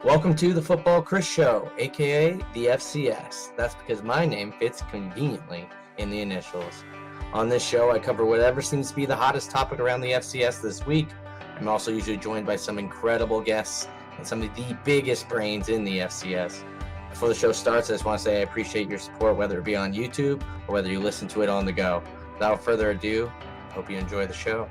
Welcome to the Football Chris Show, aka the FCS. That's because my name fits conveniently in the initials. On this show, I cover whatever seems to be the hottest topic around the FCS this week. I'm also usually joined by some incredible guests and some of the biggest brains in the FCS. Before the show starts, I just want to say I appreciate your support, whether it be on YouTube or whether you listen to it on the go. Without further ado, I hope you enjoy the show.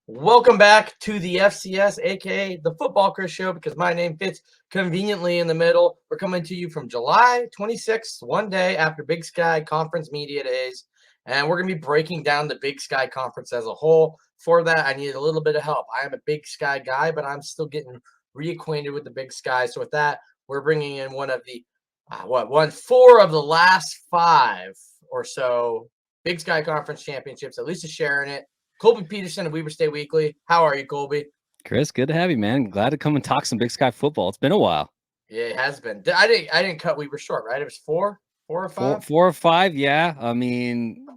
Welcome back to the FCS, aka the Football Chris Show, because my name fits conveniently in the middle. We're coming to you from July 26th, one day after Big Sky Conference Media Days, and we're going to be breaking down the Big Sky Conference as a whole. For that, I need a little bit of help. I am a Big Sky guy, but I'm still getting reacquainted with the Big Sky. So with that, we're bringing in one of the, four of the last five or so Big Sky Conference championships, at least is sharing it. Colby Peterson of Weber State Weekly. How are you, Colby? Chris, good to have you, man. Glad to come and talk some Big Sky football. It's been a while. Yeah, it has been. I didn't cut Weber short, right? It was four or five. Four or five, yeah. I mean,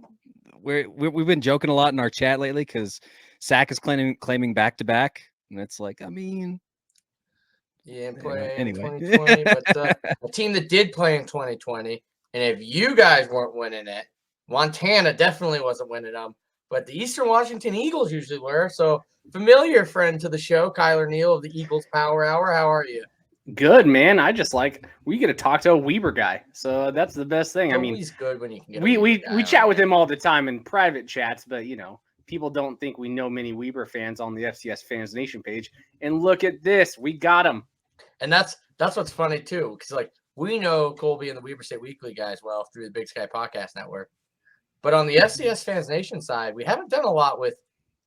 we've been joking a lot in our chat lately because Sack is claiming back to back, and it's like, I mean, yeah, play anyway. in 2020, but a team that did play in 2020, and if you guys weren't winning it, Montana definitely wasn't winning them. But the Eastern Washington Eagles usually were. So, familiar friend to the show, Kylor Neale of the Eagles Power Hour. How are you? Good, man. I just like we get to talk to a Weber guy, so that's the best thing. He's good when you can get. We chat with him all the time in private chats, but people don't think we know many Weber fans on the FCS Fans Nation page. And look at this, we got him. And that's what's funny too, because we know Colby and the Weber State Weekly guys well through the Big Sky Podcast Network. But on the FCS Fans Nation side, we haven't done a lot with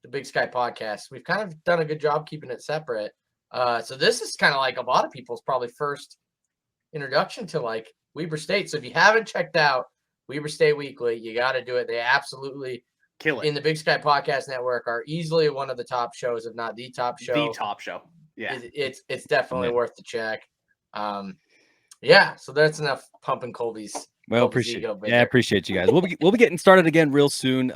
the Big Sky Podcast. We've kind of done a good job keeping it separate. So this is kind of like a lot of people's probably first introduction to Weber State. So if you haven't checked out Weber State Weekly, you got to do it. They absolutely kill it. In the Big Sky Podcast Network are easily one of the top shows, if not the top show. The top show. Yeah. It's definitely worth the check. So that's enough pumping Colby's. Well, appreciate you guys. We'll be getting started again real soon.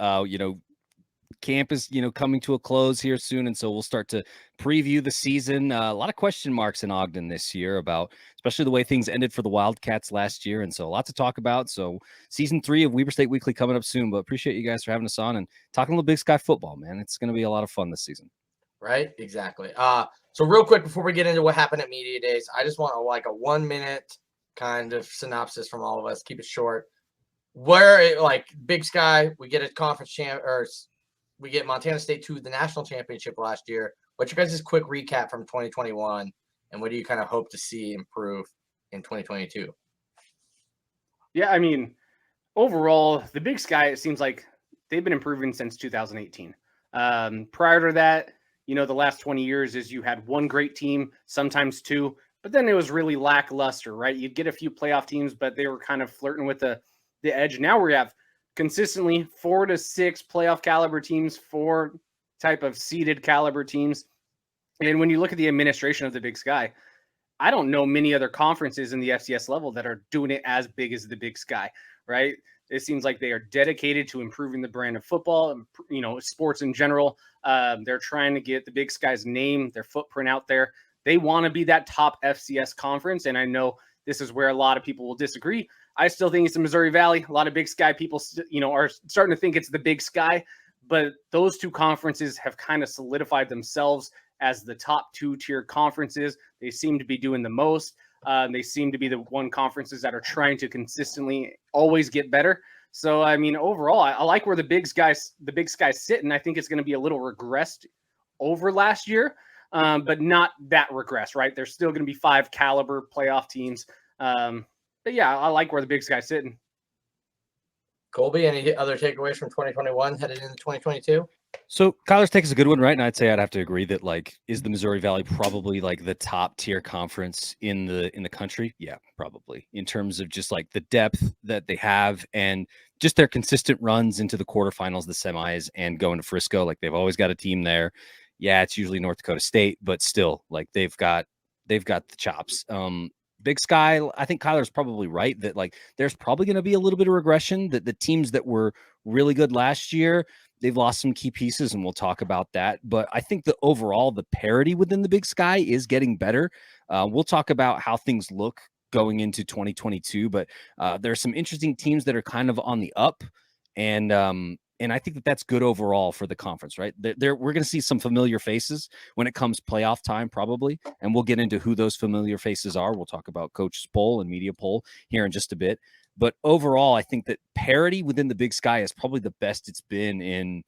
Camp is coming to a close here soon, and so we'll start to preview the season. A lot of question marks in Ogden this year about especially the way things ended for the Wildcats last year, and so a lot to talk about. So season 3 of Weber State Weekly coming up soon, but appreciate you guys for having us on and talking a little Big Sky football, man. It's going to be a lot of fun this season. Right, exactly. So real quick before we get into what happened at Media Days, I just want a 1 minute kind of synopsis from all of us. Keep it short. Big Sky, we get a conference champ, or we get Montana State to the national championship last year. What's your guys' quick recap from 2021, and what do you kind of hope to see improve in 2022? Yeah, I mean, overall, the Big Sky, it seems like they've been improving since 2018. Prior to that, the last 20 years is you had one great team, sometimes two, but then it was really lackluster, right? You'd get a few playoff teams, but they were kind of flirting with the edge. Now we have consistently 4 to 6 playoff caliber teams, 4 type of seeded caliber teams. And when you look at the administration of the Big Sky, I don't know many other conferences in the FCS level that are doing it as big as the Big Sky, right? It seems like they are dedicated to improving the brand of football, sports in general. They're trying to get the Big Sky's name, their footprint out there. They want to be that top FCS conference. And I know this is where a lot of people will disagree. I still think it's the Missouri Valley. A lot of Big Sky people, are starting to think it's the Big Sky. But those two conferences have kind of solidified themselves as the top 2-tier conferences. They seem to be doing the most. They seem to be the one conferences that are trying to consistently always get better. So, I mean, overall, I like where the Big Sky's sitting. I think it's going to be a little regressed over last year, but not that regress, right? There's still going to be 5 caliber playoff teams. But yeah, I like where the Big Sky's sitting. Colby, any other takeaways from 2021 headed into 2022? So Kylor's take is a good one, right? And I'd say I'd have to agree that is the Missouri Valley probably the top tier conference in the country? Yeah, probably, in terms of just the depth that they have and just their consistent runs into the quarterfinals, the semis, and going to Frisco. They've always got a team there. Yeah, it's usually North Dakota State, but still, they've got the chops. Big Sky, I think Kylor's probably right that there's probably going to be a little bit of regression, that the teams that were really good last year, they've lost some key pieces, and we'll talk about that. But I think that overall, the parity within the Big Sky is getting better. We'll talk about how things look going into 2022, but there are some interesting teams that are kind of on the up, and I think that that's good overall for the conference, right? We're going to see some familiar faces when it comes playoff time, probably, and we'll get into who those familiar faces are. We'll talk about Coach's Poll and Media Poll here in just a bit. But overall, I think that parity within the Big Sky is probably the best it's been in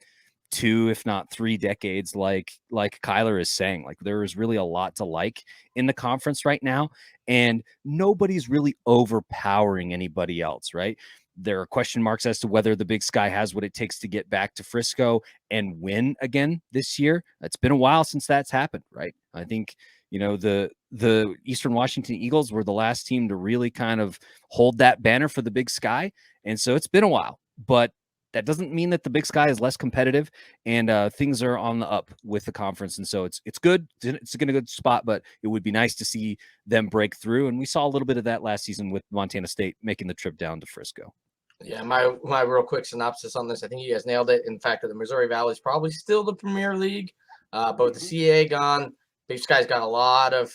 2, if not 3 decades. Like Kylor is saying, like there is really a lot to like in the conference right now, and nobody's really overpowering anybody else, right? There are question marks as to whether the Big Sky has what it takes to get back to Frisco and win again this year. It's been a while since that's happened, right? I think, the Eastern Washington Eagles were the last team to really kind of hold that banner for the Big Sky. And so it's been a while, but that doesn't mean that the Big Sky is less competitive, and things are on the up with the conference. And so it's good. It's a good spot, but it would be nice to see them break through. And we saw a little bit of that last season with Montana State making the trip down to Frisco. Yeah, my real quick synopsis on this, I think you guys nailed it. In fact, the Missouri Valley is probably still the Premier League, but with the CAA gone, Big Sky's got a lot of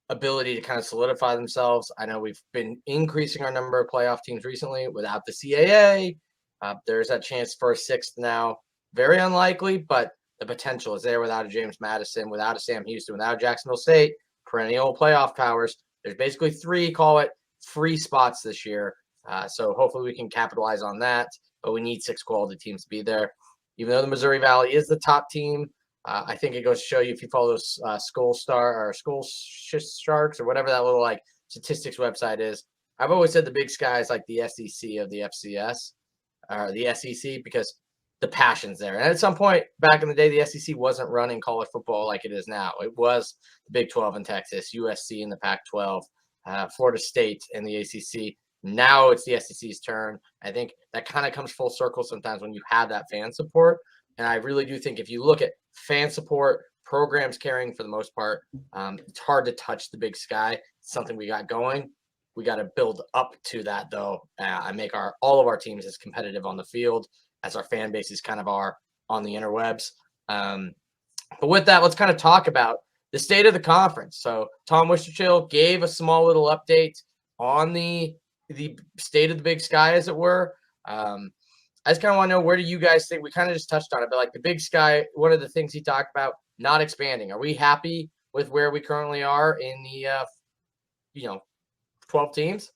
ability to kind of solidify themselves. I know we've been increasing our number of playoff teams recently without the CAA. There's that chance for a 6th now. Very unlikely, but the potential is there without a James Madison, without a Sam Houston, without Jacksonville State, perennial playoff powers. There's basically 3, call it, free spots this year. So hopefully we can capitalize on that, but we need 6 quality teams to be there. Even though the Missouri Valley is the top team, I think it goes to show you, if you follow Skull Sharks or whatever that little statistics website is. I've always said the Big Sky is like the SEC of the FCS or the SEC, because the passion's there. And at some point back in the day, the SEC wasn't running college football like it is now. It was the Big 12 in Texas, USC in the Pac-12, Florida State in the ACC. Now it's the SEC's turn. I think that kind of comes full circle sometimes when you have that fan support. And I really do think if you look at fan support, programs carrying for the most part, it's hard to touch the Big Sky. It's something we got going. We got to build up to that, though, and make all of our teams as competitive on the field as our fan bases kind of are on the interwebs. But with that, let's kind of talk about the state of the conference. So Tom Wistrcill gave a small little update on the state of the Big Sky, as it were. I just kind of want to know, where do you guys think? We kind of just touched on it, but the Big Sky, one of the things he talked about, not expanding. Are we happy with where we currently are in the 12 teams?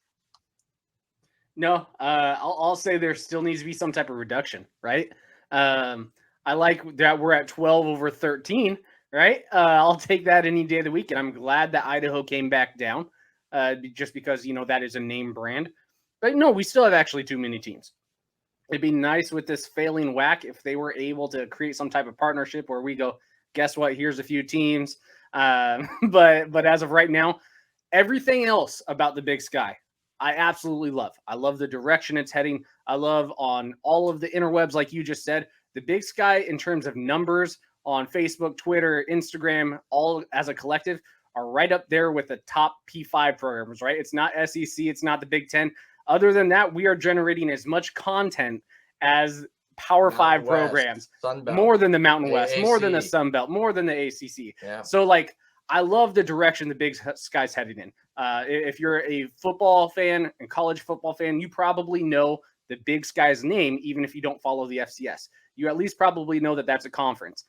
No, I'll say there still needs to be some type of reduction, right? I like that we're at 12 over 13, right? I'll take that any day of the week, and I'm glad that Idaho came back down, just because that is a name brand. But no, we still have actually too many teams. It'd be nice with this failing WAC if they were able to create some type of partnership where we go, guess what? Here's a few teams. But as of right now, everything else about the Big Sky, I absolutely love. I love the direction it's heading. I love on all of the interwebs, like you just said, the Big Sky in terms of numbers on Facebook, Twitter, Instagram, all as a collective are right up there with the top P5 programs, right? It's not SEC. It's not the Big Ten. Other than that, we are generating as much content as Power 5 programs, more than the Mountain West, more than the Sun Belt, more than the ACC. Yeah. So, I love the direction the Big Sky's heading in. If you're a football fan and college football fan, you probably know the Big Sky's name, even if you don't follow the FCS. You at least probably know that that's a conference.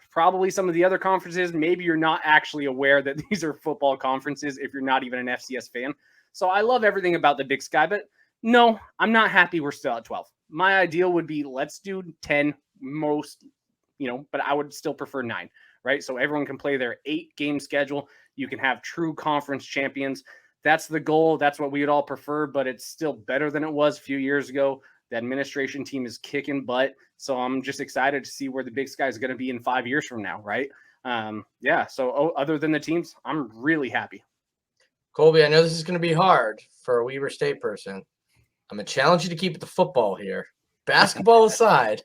Probably some of the other conferences, maybe you're not actually aware that these are football conferences if you're not even an FCS fan. So I love everything about the Big Sky, but no, I'm not happy we're still at 12. My ideal would be let's do 10 most, but I would still prefer 9, right? So everyone can play their 8-game schedule. You can have true conference champions. That's the goal. That's what we would all prefer, but it's still better than it was a few years ago. The administration team is kicking butt. So I'm just excited to see where the Big Sky is going to be in 5 years from now, right? So other than the teams, I'm really happy. Colby, I know this is going to be hard for a Weber State person. I'm going to challenge you to keep it to football here. Basketball aside,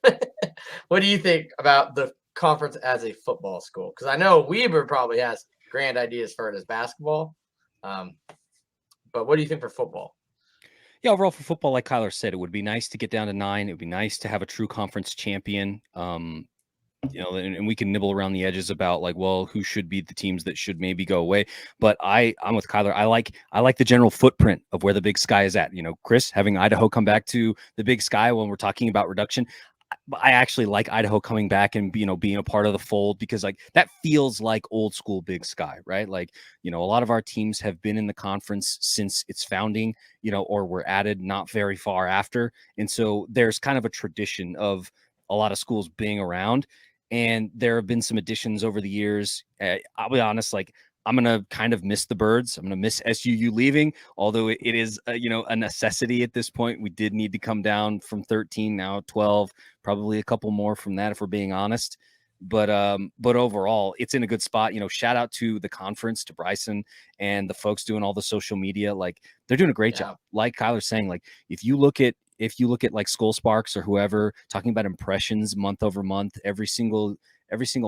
what do you think about the conference as a football school? Because I know Weber probably has grand ideas for it as basketball. But what do you think for football? Yeah, overall for football, like Kylor said, it would be nice to get down to 9. It would be nice to have a true conference champion. And we can nibble around the edges about like, well, who should be the teams that should maybe go away. But I'm with Kylor. I like the general footprint of where the Big Sky is at. Chris, having Idaho come back to the Big Sky when we're talking about reduction, I actually like Idaho coming back and being a part of the fold, because like that feels like old school Big Sky, right? Like, a lot of our teams have been in the conference since its founding, or were added not very far after. And so there's kind of a tradition of a lot of schools being around, and there have been some additions over the years. I'll be honest, like I'm going to kind of miss the Birds. I'm going to miss SUU leaving, although it is, a necessity at this point. We did need to come down from 13, now 12, probably a couple more from that, if we're being honest. But overall, it's in a good spot. Shout out to the conference, to Bryson and the folks doing all the social media. Like they're doing a great job. Like Kyler's saying, like if you look at like Skull Sparks or whoever talking about impressions month over month, every single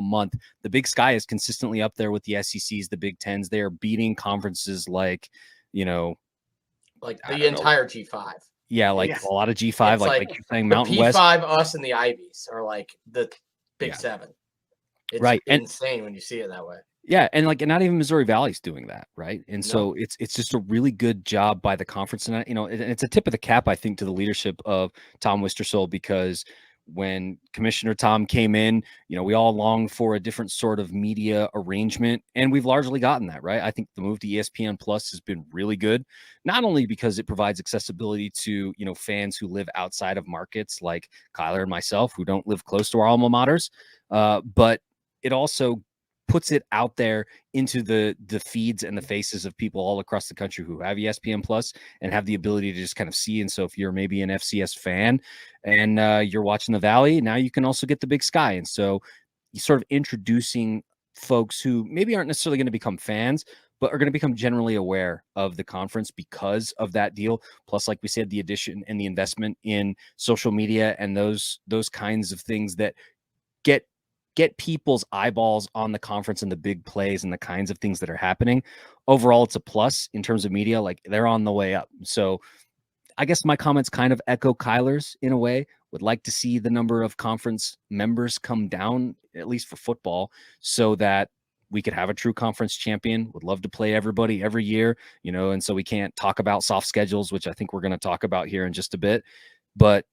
month, the Big Sky is consistently up there with the SECs, the Big Tens. They are beating conferences like the entire G5. Yeah, like Yes. a lot of G5, like you're saying, Mountain P5, West. us, and the Ivies are like the Big Seven. It's right. insane when you see it that way. Yeah, and like not even Missouri Valley's doing that, right? And so it's just a really good job by the conference, and it's a tip of the cap, I think, to the leadership of Tom Wistrcill, because when Commissioner Tom came in, we all longed for a different sort of media arrangement, and we've largely gotten that, right? I think the move to ESPN Plus has been really good, not only because it provides accessibility to, fans who live outside of markets like Kylor and myself, who don't live close to our alma maters, but it also puts it out there into the feeds and the faces of people all across the country who have ESPN Plus and have the ability to just kind of see. And so if you're maybe an FCS fan and you're watching the Valley, now you can also get the Big Sky. And so you're sort of introducing folks who maybe aren't necessarily going to become fans, but are going to become generally aware of the conference because of that deal. Plus, like we said, the addition and the investment in social media and those kinds of things that get people's eyeballs on the conference and the big plays and the kinds of things that are happening. Overall, it's a plus in terms of media. Like they're on the way up. So I guess my comments kind of echo Kylor's in a way. Would like to see the number of conference members come down, at least for football, so that we could have a true conference champion. Would love to play everybody every year, and so we can't talk about soft schedules, which I think we're going to talk about here in just a bit. But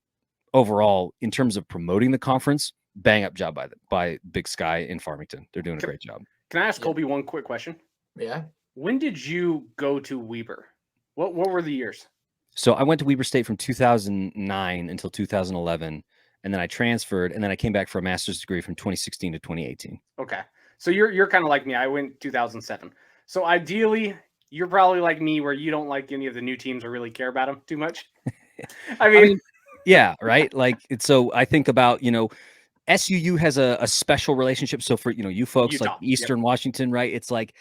overall, in terms of promoting the conference, bang up job by Big Sky in Farmington. They're doing a great job. Can I ask Colby one quick question? Yeah. When did you go to Weber? What were the years? So I went to Weber State from 2009 until 2011, and then I transferred, and then I came back for a master's degree from 2016 to 2018. Okay. So you're kind of like me. I went 2007. So ideally, you're probably like me, where you don't like any of the new teams or really care about them too much. I mean yeah, right. Like so I think about, SUU has a special relationship. So for, you folks Utah, like Eastern Washington, right? It's like,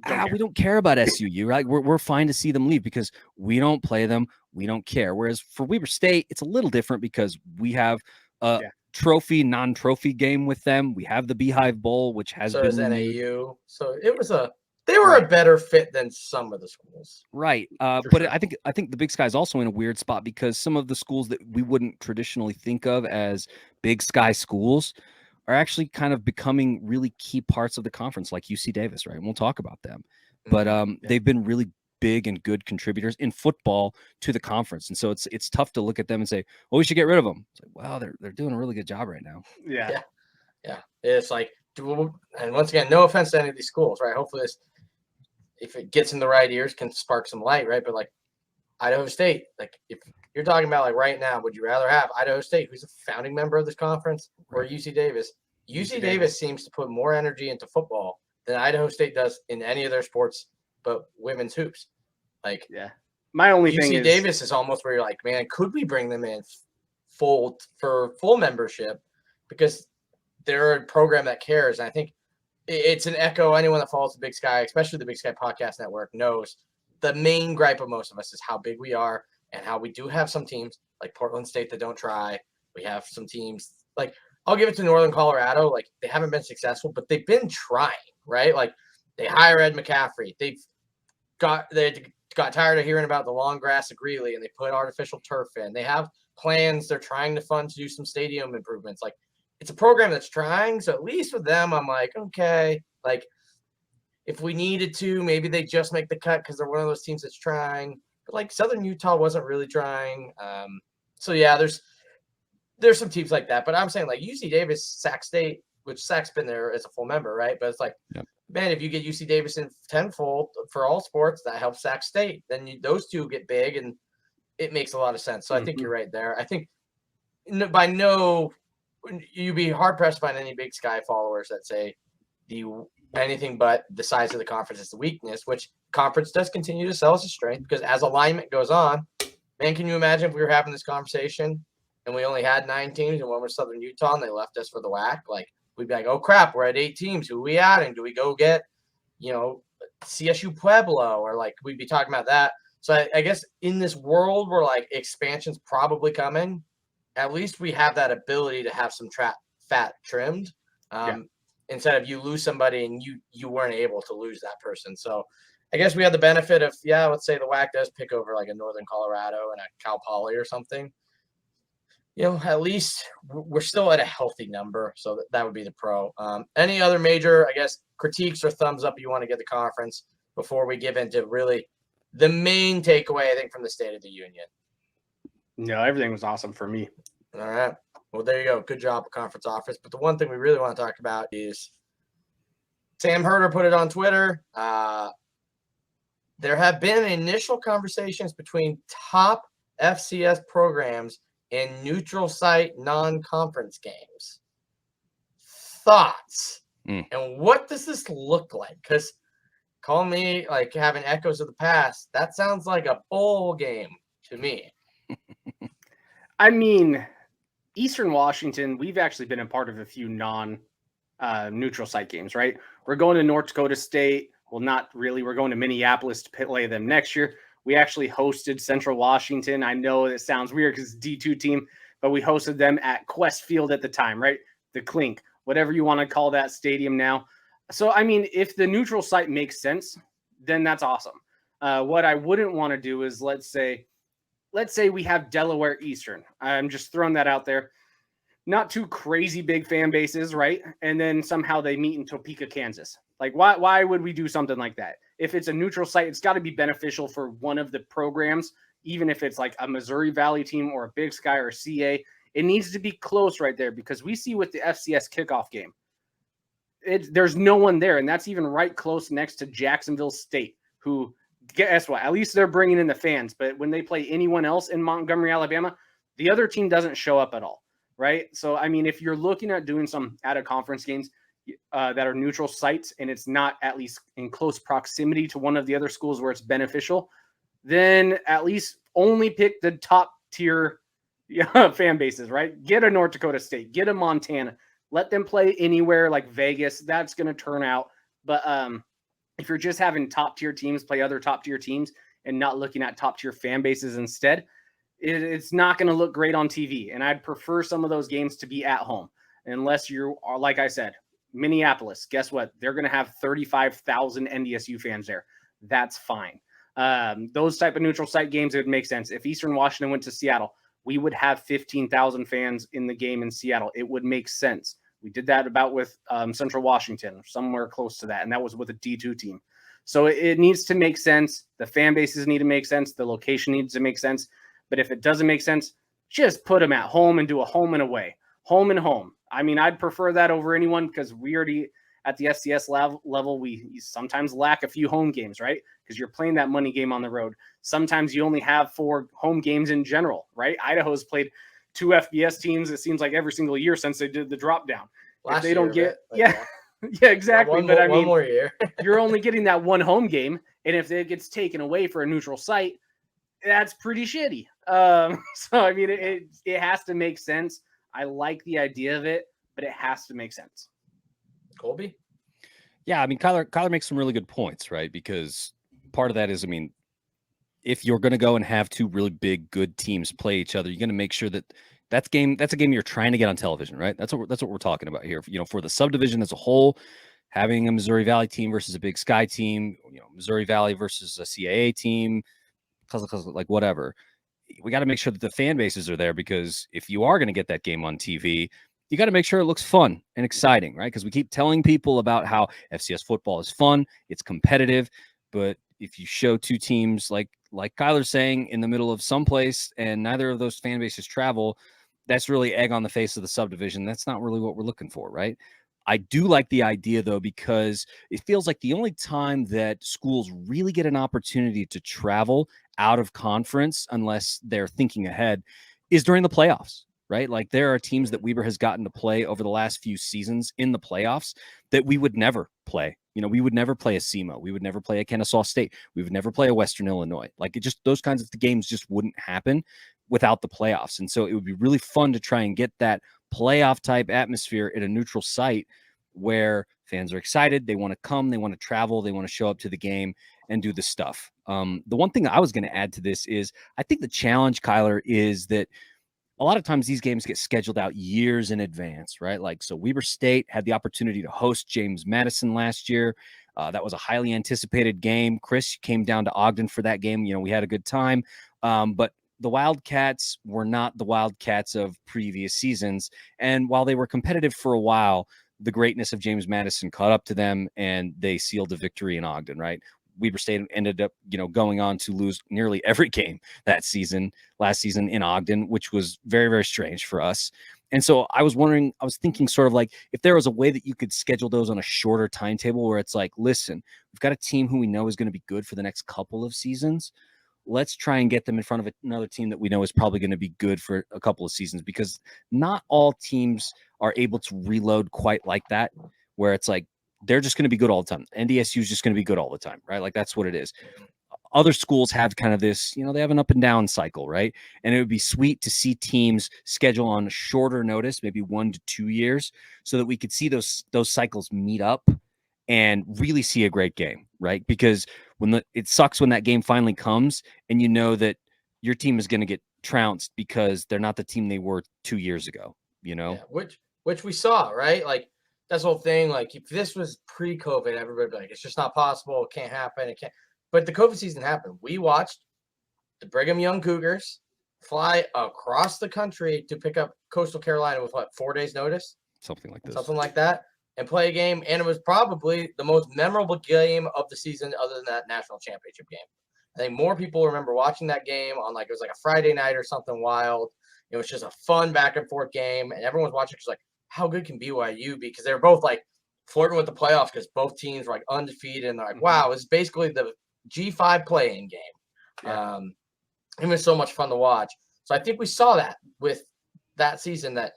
Don't we don't care about SUU, right? We're fine to see them leave because we don't play them. We don't care. Whereas for Weber State, it's a little different because we have a trophy, non-trophy game with them. We have the Beehive Bowl, which has been NAU. So they were a better fit than some of the schools. Right. But I think the Big Sky is also in a weird spot because some of the schools that we wouldn't traditionally think of as Big Sky schools are actually kind of becoming really key parts of the conference, like UC Davis, right? And we'll talk about them. But they've been really big and good contributors in football to the conference. And so it's tough to look at them and say, well, we should get rid of them. It's like, wow, they're doing a really good job right now. Yeah. It's like, and once again, no offense to any of these schools, right? Hopefully if it gets in the right ears, can spark some light, right? But like Idaho State, like if you're talking about like right now, would you rather have Idaho State, who's a founding member of this conference, or UC Davis? UC Davis seems to put more energy into football than Idaho State does in any of their sports, but women's hoops. Like, my only thing UC is Davis is almost where you're like, man, could we bring them in for full membership, because they're a program that cares. And I think it's an echo. Anyone that follows the Big Sky, especially the Big Sky Podcast Network, knows the main gripe of most of us is how big we are and how we do have some teams like Portland State that don't try. We have some teams like, I'll give it to Northern Colorado. Like, they haven't been successful, but they've been trying, right? Like, they hire Ed McCaffrey. They got tired of hearing about the long grass at Greeley, and they put artificial turf in. They have plans. They're trying to fund to do some stadium improvements. Like, it's a program that's trying. So at least with them, I'm like, okay, like if we needed to, maybe they just make the cut because they're one of those teams that's trying. But like Southern Utah wasn't really trying. So yeah, there's some teams like that. But I'm saying like UC Davis, Sac State, which Sac's been there as a full member, right? But it's like, man, if you get UC Davis in tenfold for all sports, that helps Sac State. Then those two get big, and it makes a lot of sense. So I think you're right there. I think you'd be hard pressed to find any Big Sky followers that say anything but the size of the conference is the weakness, which conference does continue to sell as a strength because as alignment goes on, man, can you imagine if we were having this conversation and we only had 9 teams and one was Southern Utah and they left us for the WAC? Like, we'd be like, oh crap, we're at 8 teams. Who are we adding? Do we go get, CSU Pueblo? Or like, we'd be talking about that. So I guess in this world where like expansion's probably coming, at least we have that ability to have some fat trimmed. Instead of you lose somebody and you weren't able to lose that person. So I guess we have the benefit of, let's say the WAC does pick over like a Northern Colorado and a Cal Poly or something. At least we're still at a healthy number. So that would be the pro. Any other major, I guess, critiques or thumbs up you want to get the conference before we give into really the main takeaway, I think, from the State of the Union? No, everything was awesome for me. All right. Well, there you go. Good job, conference office. But the one thing we really want to talk about is Sam Herder put it on Twitter. There have been initial conversations between top FCS programs in neutral site non-conference games. Thoughts? And what does this look like? Because call me like having echoes of the past. That sounds like a bowl game to me. I mean, Eastern Washington, we've actually been a part of a few non-neutral site games, right? We're going to North Dakota State. Well, not really. We're going to Minneapolis to play them next year. We actually hosted Central Washington. I know it sounds weird because it's a D2 team, but we hosted them at Quest Field at the time, right? The Clink, whatever you want to call that stadium now. So, I mean, if the neutral site makes sense, then that's awesome. What I wouldn't want to do is let's say we have Delaware Eastern. I'm just throwing that out there. Not too crazy big fan bases, right? And then somehow they meet in Topeka, Kansas. Like, why would we do something like that? If it's a neutral site, it's got to be beneficial for one of the programs, even if it's like a Missouri Valley team or a Big Sky or a CA. It needs to be close right there because we see with the FCS kickoff game, there's no one there. And that's even right close next to Jacksonville State, who, guess what? At least they're bringing in the fans. But when they play anyone else in Montgomery, Alabama, the other team doesn't show up at all, right? So, I mean, if you're looking at doing some out-of-conference games that are neutral sites and it's not at least in close proximity to one of the other schools where it's beneficial, then at least only pick the top-tier fan bases, right? Get a North Dakota State, get a Montana. Let them play anywhere like Vegas. That's going to turn out. But if you're just having top-tier teams play other top-tier teams and not looking at top-tier fan bases instead, it's not going to look great on TV. And I'd prefer some of those games to be at home. Unless you are, like I said, Minneapolis, guess what? They're going to have 35,000 NDSU fans there. That's fine. Those type of neutral site games, it would make sense. If Eastern Washington went to Seattle, we would have 15,000 fans in the game in Seattle. It would make sense. We did that about with Central Washington, somewhere close to that, and that was with a D2 team. So it needs to make sense. The fan bases need to make sense. The location needs to make sense. But if it doesn't make sense, just put them at home and do a home and away. Home and home. I mean, I'd prefer that over anyone because we already, at the FCS level, we sometimes lack a few home games, right? Because you're playing that money game on the road. Sometimes you only have 4 home games in general, right? Idaho's played 2 FBS teams, it seems like, every single year since they did the drop down. If they don't get, yeah, exactly. But I mean, 1 more year. you're only getting that 1 home game. And if it gets taken away for a neutral site, that's pretty shitty. So, I mean, it has to make sense. I like the idea of it, but it has to make sense. Colby? Yeah, I mean, Kylor makes some really good points, right? Because part of that is, I mean, if you're going to go and have 2 really big, good teams play each other, you're going to make sure that that's a game you're trying to get on television, right? That's what we're talking about here. For the subdivision as a whole, having a Missouri Valley team versus a Big Sky team, Missouri Valley versus a CAA team, like whatever. We got to make sure that the fan bases are there, because if you are going to get that game on TV, you got to make sure it looks fun and exciting, right? Because we keep telling people about how FCS football is fun, it's competitive, but if you show two teams like Kylor's saying in the middle of someplace and neither of those fan bases travel, that's really egg on the face of the subdivision. That's not really what we're looking for, right? I do like the idea, though, because it feels like the only time that schools really get an opportunity to travel out of conference, unless they're thinking ahead, is during the playoffs, right? Like there are teams that Weber has gotten to play over the last few seasons in the playoffs that we would never play. We would never play a SEMO. We would never play a Kennesaw State. We would never play a Western Illinois. Like those kinds of games just wouldn't happen without the playoffs. And so it would be really fun to try and get that playoff type atmosphere at a neutral site where fans are excited. They want to come, they want to travel, they want to show up to the game and do the stuff. The one thing I was going to add to this is I think the challenge, Kylor, is that a lot of times these games get scheduled out years in advance, right? Like, so Weber State had the opportunity to host James Madison last year. That was a highly anticipated game. Chris came down to Ogden for that game. We had a good time. But the Wildcats were not the Wildcats of previous seasons. And while they were competitive for a while, the greatness of James Madison caught up to them and they sealed a victory in Ogden, right? Weber State ended up, going on to lose nearly every game last season in Ogden, which was very, very strange for us. And so I was thinking sort of like if there was a way that you could schedule those on a shorter timetable where it's like, listen, we've got a team who we know is going to be good for the next couple of seasons. Let's try and get them in front of another team that we know is probably going to be good for a couple of seasons, because not all teams are able to reload quite like that, where it's like, they're just going to be good all the time. NDSU is just going to be good all the time, right? Like that's what it is. Other schools have kind of this, they have an up and down cycle, right? And it would be sweet to see teams schedule on shorter notice, maybe 1 to 2 years, so that we could see those cycles meet up and really see a great game, right? Because it sucks when that game finally comes and you know that your team is going to get trounced because they're not the team they were 2 years ago, Yeah, which we saw, right? Like that's the whole thing. Like if this was pre-COVID, everybody would be like, it's just not possible. It can't happen. It can't. But the COVID season happened. We watched the Brigham Young Cougars fly across the country to pick up Coastal Carolina with 4 days notice? Something like that, and play a game. And it was probably the most memorable game of the season other than that national championship game. I think more people remember watching that game on it was like a Friday night or something wild. It was just a fun back and forth game. And everyone was watching because how good can BYU be? Because they were both flirting with the playoffs because both teams were undefeated. And they're like, wow, it's basically the G5 play-in game. Yeah. It was so much fun to watch. So I think we saw that with that season I'm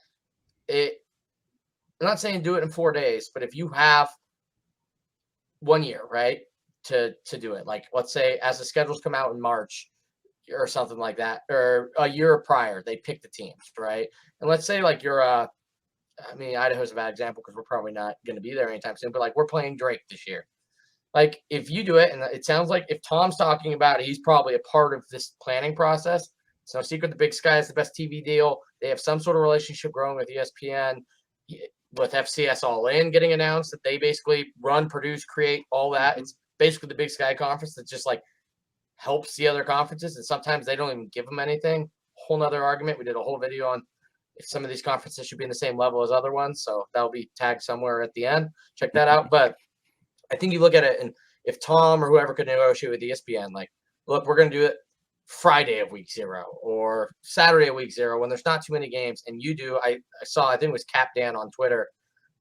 not saying do it in 4 days, but if you have 1 year, right, to do it, like let's say as the schedules come out in March or something like that, or a year prior, they pick the teams, right? And let's say you're Idaho's a bad example because we're probably not going to be there anytime soon, but we're playing Drake this year. If you do it, and it sounds like if Tom's talking about it, he's probably a part of this planning process. It's no secret the Big Sky is the best TV deal. They have some sort of relationship growing with ESPN, with FCS All In getting announced that they basically run, produce, create all that. It's basically the Big Sky Conference that just helps the other conferences, and sometimes they don't even give them anything. Whole nother argument. We did a whole video on if some of these conferences should be in the same level as other ones, so that'll be tagged somewhere at the end. Check that out. But I think you look at it, and if Tom or whoever could negotiate with ESPN, look, we're going to do it Friday of week 0 or Saturday of week 0 when there's not too many games, and you do. I think it was Cap Dan on Twitter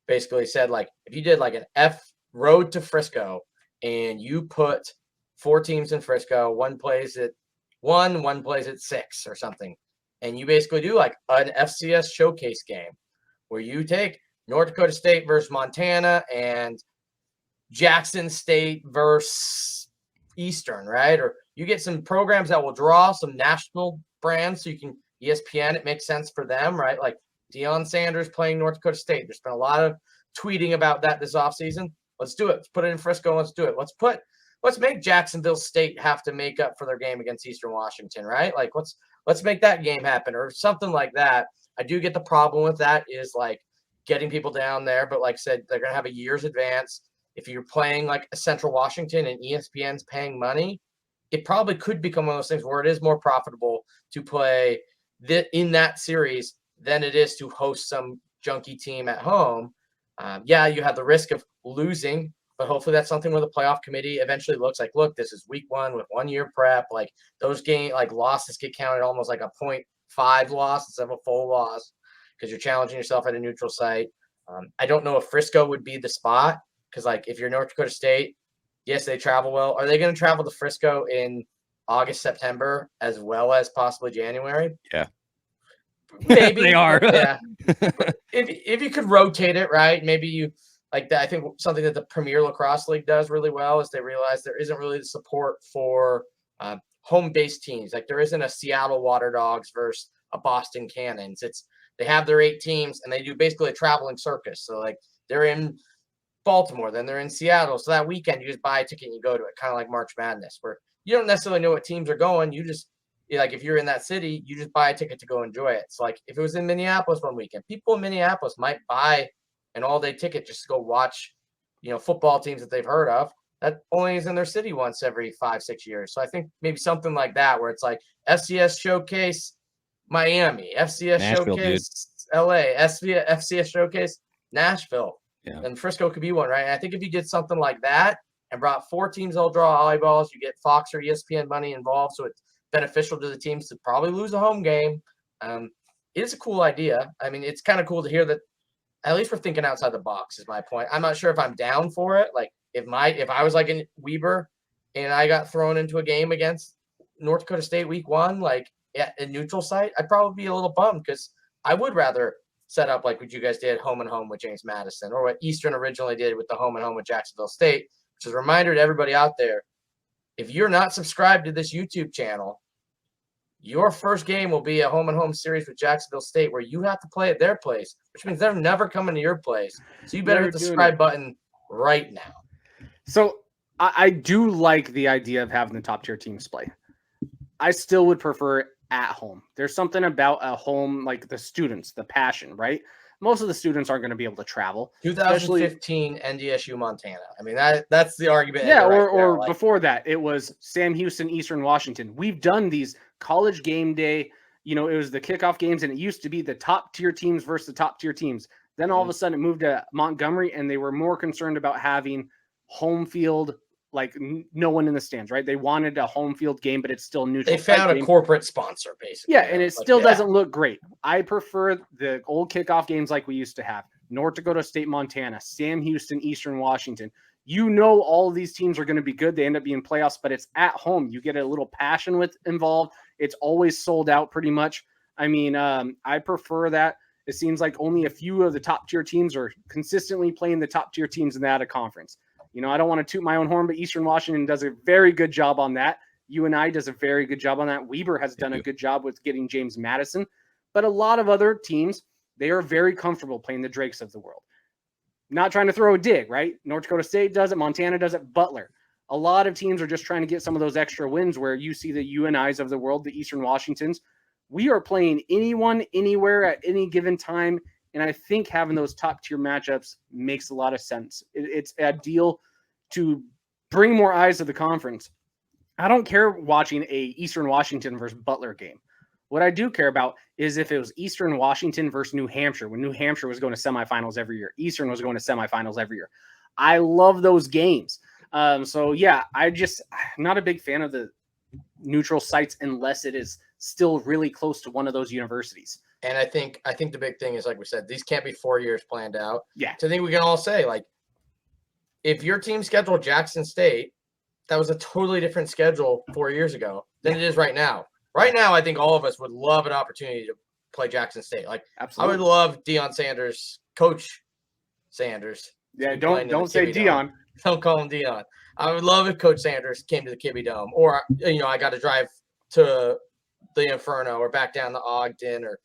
basically said if you did an F road to Frisco and you put 4 teams in Frisco, one plays at 1, one plays at 6 or something, and you basically do an FCS showcase game where you take North Dakota State versus Montana and Jackson State versus Eastern, right? Or you get some programs that will draw some national brands so you can ESPN, it makes sense for them, right? Like Deion Sanders playing North Dakota State. There's been a lot of tweeting about that this offseason. Let's do it. Let's put it in Frisco. Let's do it. Let's make Jacksonville State have to make up for their game against Eastern Washington, right? Let's make that game happen or something like that. I do get the problem with that is getting people down there. But like I said, they're going to have a year's advance. If you're playing like a Central Washington and ESPN's paying money, it probably could become one of those things where it is more profitable to play in that series than it is to host some junky team at home. Yeah, you have the risk of losing, but hopefully that's something where the playoff committee eventually looks like, look, this is week 1 with 1 year prep. Like those losses get counted almost like a 0.5 loss instead of a full loss because you're challenging yourself at a neutral site. I don't know if Frisco would be the spot because like if you're North Dakota State, yes, they travel well. Are they going to travel to Frisco in August, September, as well as possibly January? Yeah. Maybe. They are. Yeah. if you could rotate it, right? Maybe you like that. I think something that the Premier Lacrosse League does really well is they realize there isn't really the support for home-based teams. Like there isn't a Seattle Water Dogs versus a Boston Cannons. They have their 8 teams and they do basically a traveling circus. So like they're in Baltimore, then they're in Seattle. So that weekend, you just buy a ticket and you go to it, kind of like March Madness, where you don't necessarily know what teams are going. You just, like, if you're in that city, you just buy a ticket to go enjoy it. So, like, if it was in Minneapolis one weekend, people in Minneapolis might buy an all-day ticket just to go watch, football teams that they've heard of. That only is in their city once every 5-6 years. So I think maybe something like that, where it's like FCS Showcase Miami, FCS Nashville, Showcase LA, FCS Showcase Nashville. Yeah. And Frisco could be one, right? And I think if you did something like that and brought 4 teams that'll draw eyeballs, you get Fox or ESPN money involved, so it's beneficial to the teams to probably lose a home game. It is a cool idea. I mean, it's kind of cool to hear that at least we're thinking outside the box is my point. I'm not sure if I'm down for it. Like if I was like in Weber and I got thrown into a game against North Dakota State week 1, like at a neutral site, I'd probably be a little bummed because I would rather set up like what you guys did, home and home with James Madison, or what Eastern originally did with the home and home with Jacksonville State, which is a reminder to everybody out there. If you're not subscribed to this YouTube channel, your first game will be a home and home series with Jacksonville State where you have to play at their place, which means they're never coming to your place. So you better hit the subscribe button right now. So I do like the idea of having the top tier teams play. I still would prefer at home. There's something about a home, like the students, the passion, right? Most of the students aren't going to be able to travel. 2015 NDSU Montana. I mean, that's the argument. Yeah, or like, before that, it was Sam Houston, Eastern Washington. We've done these college game day. It was the kickoff games, and it used to be the top tier teams versus the top tier teams. Then all of a sudden it moved to Montgomery, and they were more concerned about having home field, like no one in the stands, right? They wanted a home field game, but it's still neutral. They found a corporate sponsor, basically. Yeah, and it still doesn't look great. I prefer the old kickoff games like we used to have. North Dakota State, Montana, Sam Houston, Eastern Washington. All of these teams are going to be good. They end up being playoffs, but it's at home. You get a little passion involved. It's always sold out pretty much. I mean, I prefer that. It seems like only a few of the top tier teams are consistently playing the top tier teams in that conference. I don't want to toot my own horn, but Eastern Washington does a very good job on that. UNI does a very good job on that. Weber has done a good job with getting James Madison. But a lot of other teams, they are very comfortable playing the Drakes of the world. Not trying to throw a dig, right? North Dakota State does it. Montana does it. Butler. A lot of teams are just trying to get some of those extra wins where you see the UNIs of the world, the Eastern Washingtons. We are playing anyone, anywhere, at any given time. And I think having those top-tier matchups makes a lot of sense. It's ideal to bring more eyes to the conference. I don't care watching a Eastern Washington versus Butler game. What I do care about is if it was Eastern Washington versus New Hampshire, when New Hampshire was going to semifinals every year. Eastern was going to semifinals every year. I love those games. I'm not a big fan of the neutral sites unless it is still really close to one of those universities. And I think the big thing is, like we said, these can't be 4 years planned out. Yeah. So I think we can all say, like, if your team scheduled Jackson State, that was a totally different schedule 4 years ago than it is right now. Right now, I think all of us would love an opportunity to play Jackson State. Like, absolutely. I would love Deion Sanders, Coach Sanders. Yeah, don't say Deion. Don't call him Deion. I would love if Coach Sanders came to the Kibbe Dome, or I got to drive to the Inferno or back down to Ogden, or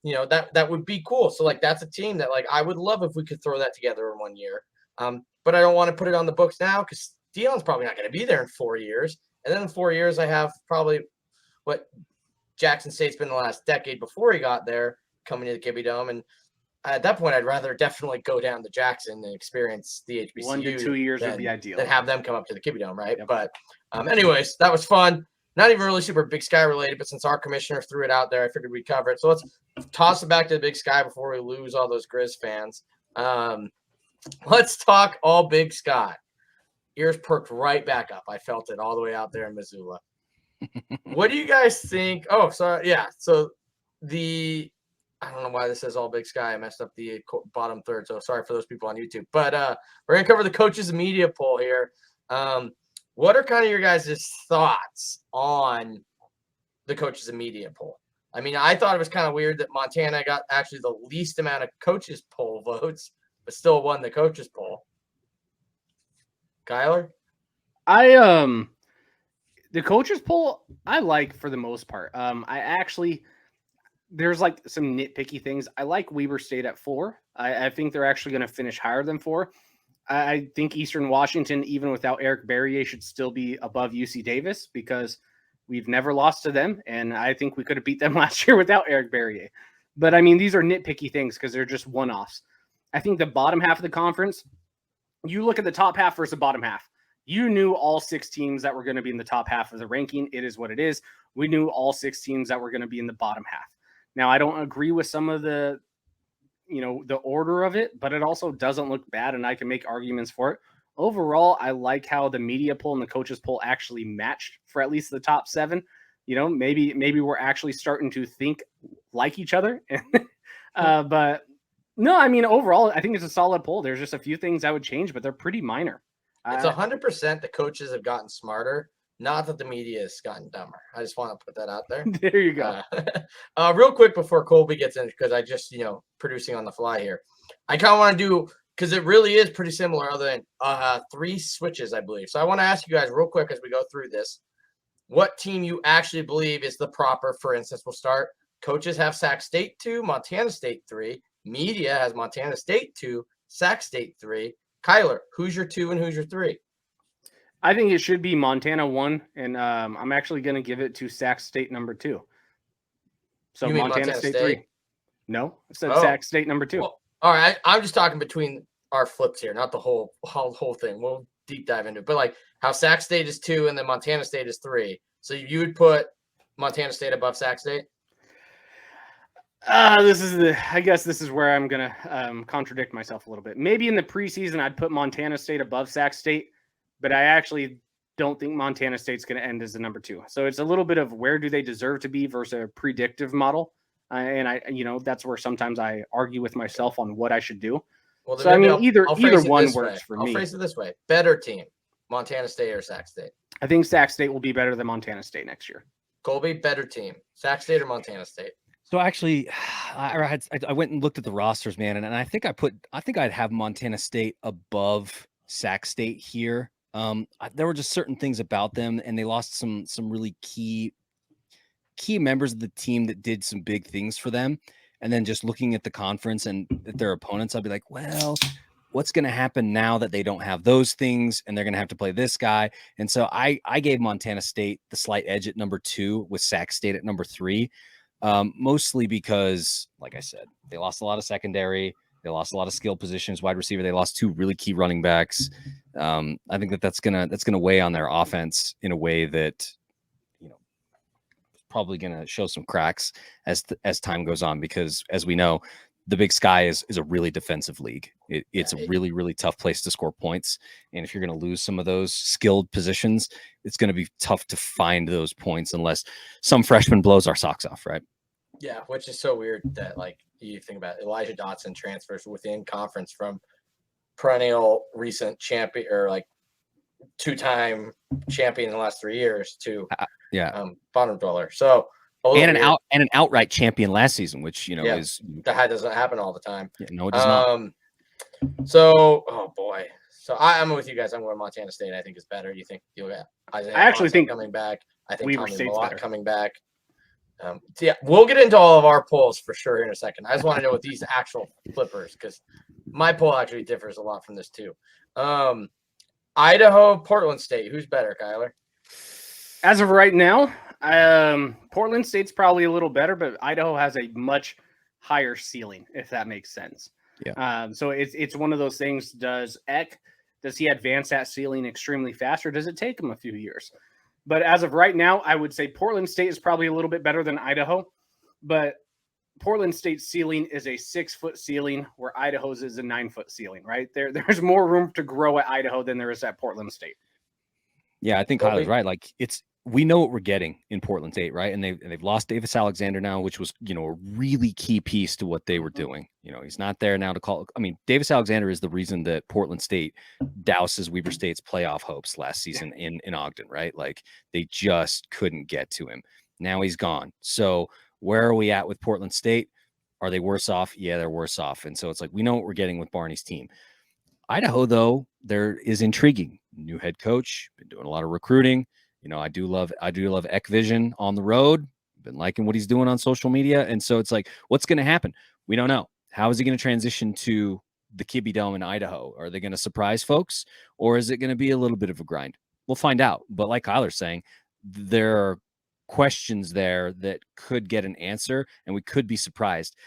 that would be cool. So like that's a team that like I would love if we could throw that together in 1 year. But I don't want to put it on the books now because Deion's probably not going to be there in 4 years. And then in 4 years, I have probably what Jackson State's been the last decade before he got there, coming to the Kibbe Dome. And at that point, I'd rather definitely go down to Jackson and experience the HBCU. 1 to 2 years would than, be ideal. than have them come up to the Kibbie Dome, right? Yep. But anyways, that was fun. Not even really super Big Sky related, but since our commissioner threw it out there, I figured we'd cover it. So let's toss it back to the Big Sky before we lose all those Grizz fans. Let's talk all Big Sky. Ears perked right back up. I felt it all the way out there in Missoula. What do you guys think? Oh, sorry. Yeah. So I don't know why this says all Big Sky. I messed up the bottom third. So sorry for those people on YouTube. But we're going to cover the coaches and media poll here. What are kind of your guys' thoughts on the coaches and media poll? I mean, I thought it was kind of weird that Montana got actually the least amount of coaches poll votes, but still won the coaches poll. Kylor? The coaches poll, I like for the most part. There's like some nitpicky things. I like Weber State at 4. I think they're actually going to finish higher than 4. I think Eastern Washington, even without Eric Barrier, should still be above UC Davis because we've never lost to them. And I think we could have beat them last year without Eric Barrier. But I mean, these are nitpicky things because they're just one-offs. I think the bottom half of the conference, you look at the top half versus the bottom half. You knew all 6 teams that were going to be in the top half of the ranking. It is what it is. We knew all 6 teams that were going to be in the bottom half. Now, I don't agree with some of the order of it, but it also doesn't look bad, and I can make arguments for it. Overall, I like how the media poll and the coaches poll actually matched for at least the top 7. Maybe we're actually starting to think like each other. But no, I mean, overall, I think it's a solid poll. There's just a few things I would change, but they're pretty minor. It's 100% the coaches have gotten smarter, not that the media has gotten dumber. I just want to put that out there. There you go. Real quick before Colby gets in, because I just, producing on the fly here. I kind of want to do, because it really is pretty similar other than 3 switches, I believe. So I want to ask you guys real quick as we go through this, what team you actually believe is the proper, for instance, we'll start. Coaches have Sac State 2, Montana State 3. Media has Montana State 2, Sac State 3. Kylor, who's your 2 and who's your 3? I think it should be Montana 1, and I'm actually going to give it to Sac State number 2. So Montana State 3. No, I said Sac State number 2. Well, all right, I'm just talking between our flips here, not the whole thing. We'll deep dive into it, but like how Sac State is 2 and then Montana State is 3. So you would put Montana State above Sac State? I guess this is where I'm going to contradict myself a little bit. Maybe in the preseason, I'd put Montana State above Sac State, but I actually don't think Montana State's going to end as the number 2. So it's a little bit of where do they deserve to be versus a predictive model. That's where sometimes I argue with myself on what I should do. Well, so I mean, either one works for me. I'll phrase it this way. Better team, Montana State or Sac State? I think Sac State will be better than Montana State next year. Colby, better team, Sac State or Montana State? So actually, I went and looked at the rosters, man, and I think I'd have Montana State above Sac State here. There were just certain things about them, and they lost some really key members of the team that did some big things for them. And then just looking at the conference and at their opponents, I'd be like, well, what's going to happen now that they don't have those things and they're going to have to play this guy? And so I gave Montana State the slight edge at number 2 with Sac State at number 3. Mostly because, like I said, they lost a lot of secondary. They lost a lot of skill positions, wide receiver. They lost 2 really key running backs. I think that's gonna weigh on their offense in a way that probably gonna show some cracks as time goes on. Because as we know, the Big Sky is a really defensive league. It's a really, really tough place to score points. And if you're going to lose some of those skilled positions, it's going to be tough to find those points unless some freshman blows our socks off, right? Yeah, which is so weird that, like, you think about it, Elijah Dotson transfers within conference from perennial recent champion or like 2-time champion in the last 3 years to bottom dweller. So and an outright champion last season, which is that doesn't happen all the time. Yeah, no, it does not. So, oh boy. So I'm with you guys. I'm going Montana State. I think is better. You think you'll get Isaiah I actually think coming back. I think Weber Tommy State's Malott better. coming back. We'll get into all of our polls for sure in a second. I just want to know what these actual flippers, because my poll actually differs a lot from this too. Idaho, Portland State. Who's better, Kylor? As of right now, Portland State's probably a little better, but Idaho has a much higher ceiling, if that makes sense. Yeah. So it's one of those things. Does he advance that ceiling extremely fast, or does it take him a few years? But as of right now, I would say Portland State is probably a little bit better than Idaho, but Portland State's ceiling is a 6-foot ceiling, where Idaho's is a 9-foot ceiling. Right there's more room to grow at Idaho than there is at Portland State. Yeah, I think Colby? Kyler's right. Like we know what we're getting in Portland State, right? And they've lost Davis Alexander now, which was, a really key piece to what they were doing. He's not there now to call. I mean, Davis Alexander is the reason that Portland State douses Weber State's playoff hopes last season in Ogden, right? Like they just couldn't get to him. Now he's gone. So where are we at with Portland State? Are they worse off? Yeah, they're worse off. And so it's like, we know what we're getting with Barney's team. Idaho, though, there is intriguing. New head coach, been doing a lot of recruiting. I do love Ekvision on the road. Been liking what he's doing on social media. And so it's like, what's going to happen? We don't know. How is he going to transition to the Kibbe Dome in Idaho? Are they going to surprise folks, or is it going to be a little bit of a grind? We'll find out. But like Kylor's saying, there are questions there that could get an answer, and we could be surprised.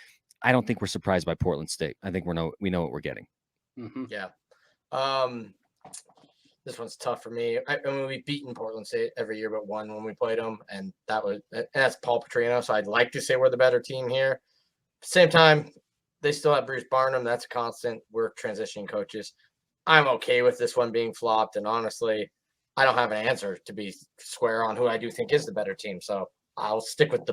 I don't think we're surprised by Portland State. I think we know what we're getting. Mm-hmm. Yeah. This one's tough for me. I mean, we've beaten Portland State every year but one when we played them, and that's Paul Petrino. So I'd like to say we're the better team here. Same time, they still have Bruce Barnum. That's a constant. We're transitioning coaches. I'm okay with this one being flopped, and honestly, I don't have an answer to be square on who I do think is the better team. So I'll stick with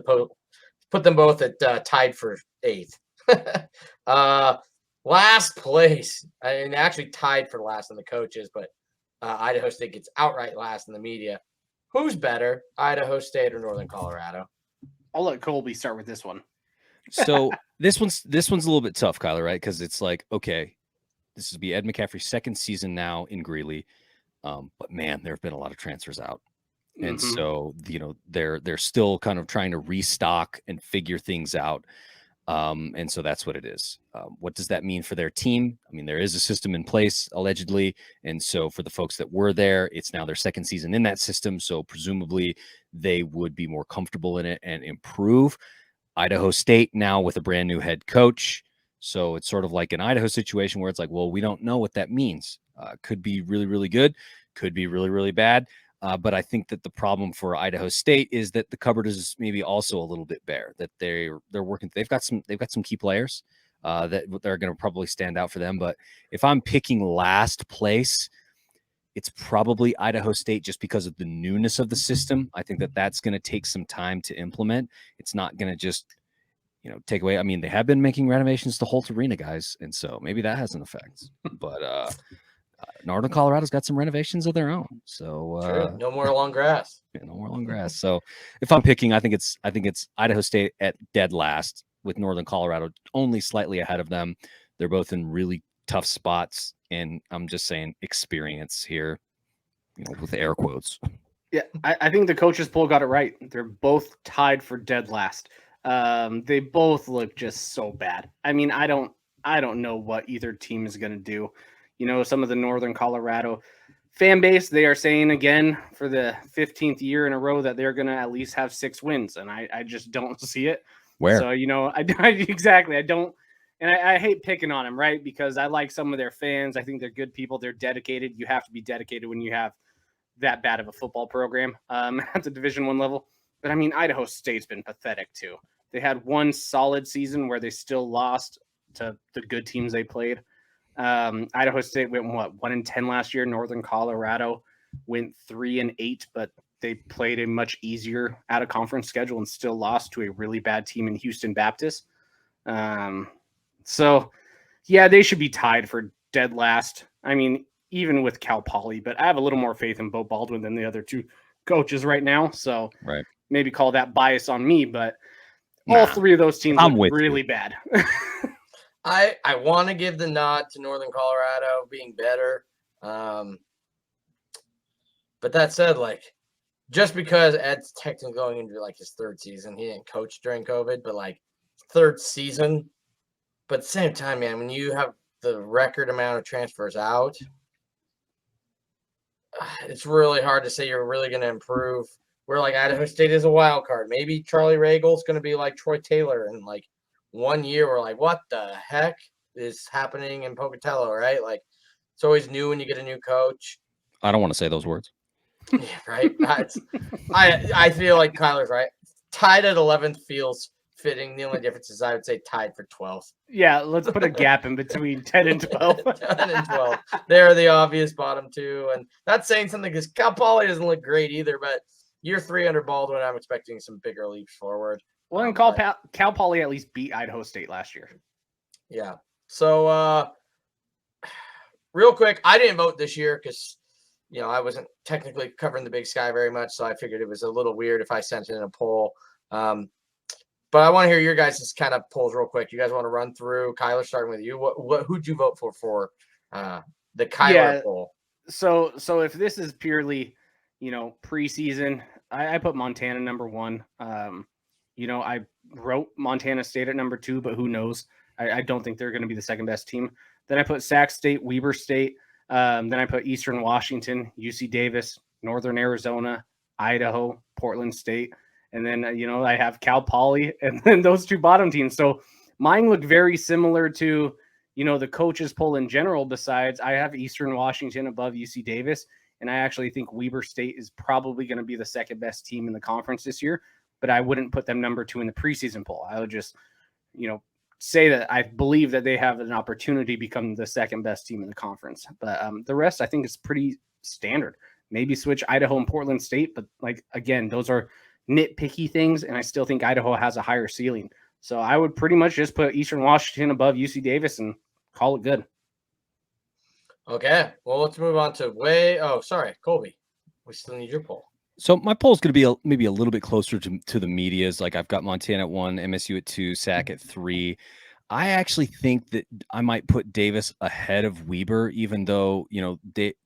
put them both at tied for 8th. Last place, and actually tied for last in the coaches, but Idaho State gets outright last in the media. Who's better, Idaho State or Northern Colorado? I'll let Colby start with this one. So this one's a little bit tough, Kylor, right? Because it's like, okay, this will be Ed McCaffrey's second season now in Greeley, but man, there have been a lot of transfers out, and so they're still kind of trying to restock and figure things out. And so that's what it is. What does that mean for their team? I mean, there is a system in place, allegedly. And so for the folks that were there, it's now their second season in that system. So presumably they would be more comfortable in it and improve. Idaho State now with a brand new head coach. So it's sort of like an Idaho situation where it's like, well, we don't know what that means. Could be really, really good. Could be really, really bad. But I think that the problem for Idaho State is that the cupboard is maybe also a little bit bare. That they're working. They've got some key players that they're going to probably stand out for them. But if I'm picking last place, it's probably Idaho State just because of the newness of the system. I think that that's going to take some time to implement. It's not going to just take away. I mean, they have been making renovations to Holt Arena, guys, and so maybe that has an effect. But Northern Colorado's got some renovations of their own. So no more long grass. No more long grass. So if I'm picking, I think it's Idaho State at dead last, with Northern Colorado only slightly ahead of them. They're both in really tough spots, and I'm just saying experience here, with air quotes. Yeah, I think the coaches poll got it right. They're both tied for dead last. They both look just so bad. I mean, I don't know what either team is going to do. Some of the Northern Colorado fan base, they are saying again for the 15th year in a row that they're going to at least have 6 wins. And I just don't see it. Where? So, exactly. I don't. And I hate picking on them, right? Because I like some of their fans. I think they're good people. They're dedicated. You have to be dedicated when you have that bad of a football program at the Division I level. But I mean, Idaho State's been pathetic too. They had one solid season where they still lost to the good teams they played. Idaho State went 1-10 last year. Northern Colorado went 3-8, but they played a much easier out of conference schedule and still lost to a really bad team in Houston Baptist. So yeah, they should be tied for dead last. I mean, even with Cal Poly, but I have a little more faith in Bo Baldwin than the other two coaches right now. So right. Maybe call that bias on me, but all 3 of those teams look really bad. I want to give the nod to Northern Colorado being better. But that said, just because Ed's technically going into his 3rd season, he didn't coach during COVID, but 3rd season. But at the same time, man, when you have the record amount of transfers out, it's really hard to say you're really going to improve. Where Idaho State is a wild card. Maybe Charlie Ragel's going to be like Troy Taylor and 1 year we're like, what the heck is happening in Pocatello, right? Like, it's always new when you get a new coach. I don't want to say those words. Yeah, right. I feel like Kyler's right. Tied at 11th feels fitting. The only difference is I would say tied for 12th. Yeah, let's put a gap in between 10 and 12. 10 and 12. They're the obvious bottom two. And that's saying something because Cal Poly doesn't look great either, but year 3 under Baldwin, I'm expecting some bigger leaps forward. Well, and Cal Poly at least beat Idaho State last year. Yeah. So, real quick, I didn't vote this year because, I wasn't technically covering the Big Sky very much, so I figured it was a little weird if I sent in a poll. But I want to hear your guys' kind of polls real quick. You guys want to run through? Kylor, starting with you. Who'd you vote for the Kylor poll? So if this is purely, preseason, I put Montana number 1. I wrote Montana State at number 2, but who knows? I don't think they're going to be the second best team. Then I put Sac State, Weber State. Then I put Eastern Washington, UC Davis, Northern Arizona, Idaho, Portland State. And then, I have Cal Poly and then those 2 bottom teams. So mine look very similar to, the coaches poll in general. Besides, I have Eastern Washington above UC Davis. And I actually think Weber State is probably going to be the second best team in the conference this year. But I wouldn't put them number 2 in the preseason poll. I would just, say that I believe that they have an opportunity to become the second best team in the conference. But the rest, I think, is pretty standard. Maybe switch Idaho and Portland State. But, again, those are nitpicky things, and I still think Idaho has a higher ceiling. So I would pretty much just put Eastern Washington above UC Davis and call it good. Okay, well, let's move on to Colby. We still need your poll. So my poll is going to be maybe a little bit closer to the media's. Like I've got Montana at 1, MSU at 2, Sac at 3. I actually think that I might put Davis ahead of Weber, even though,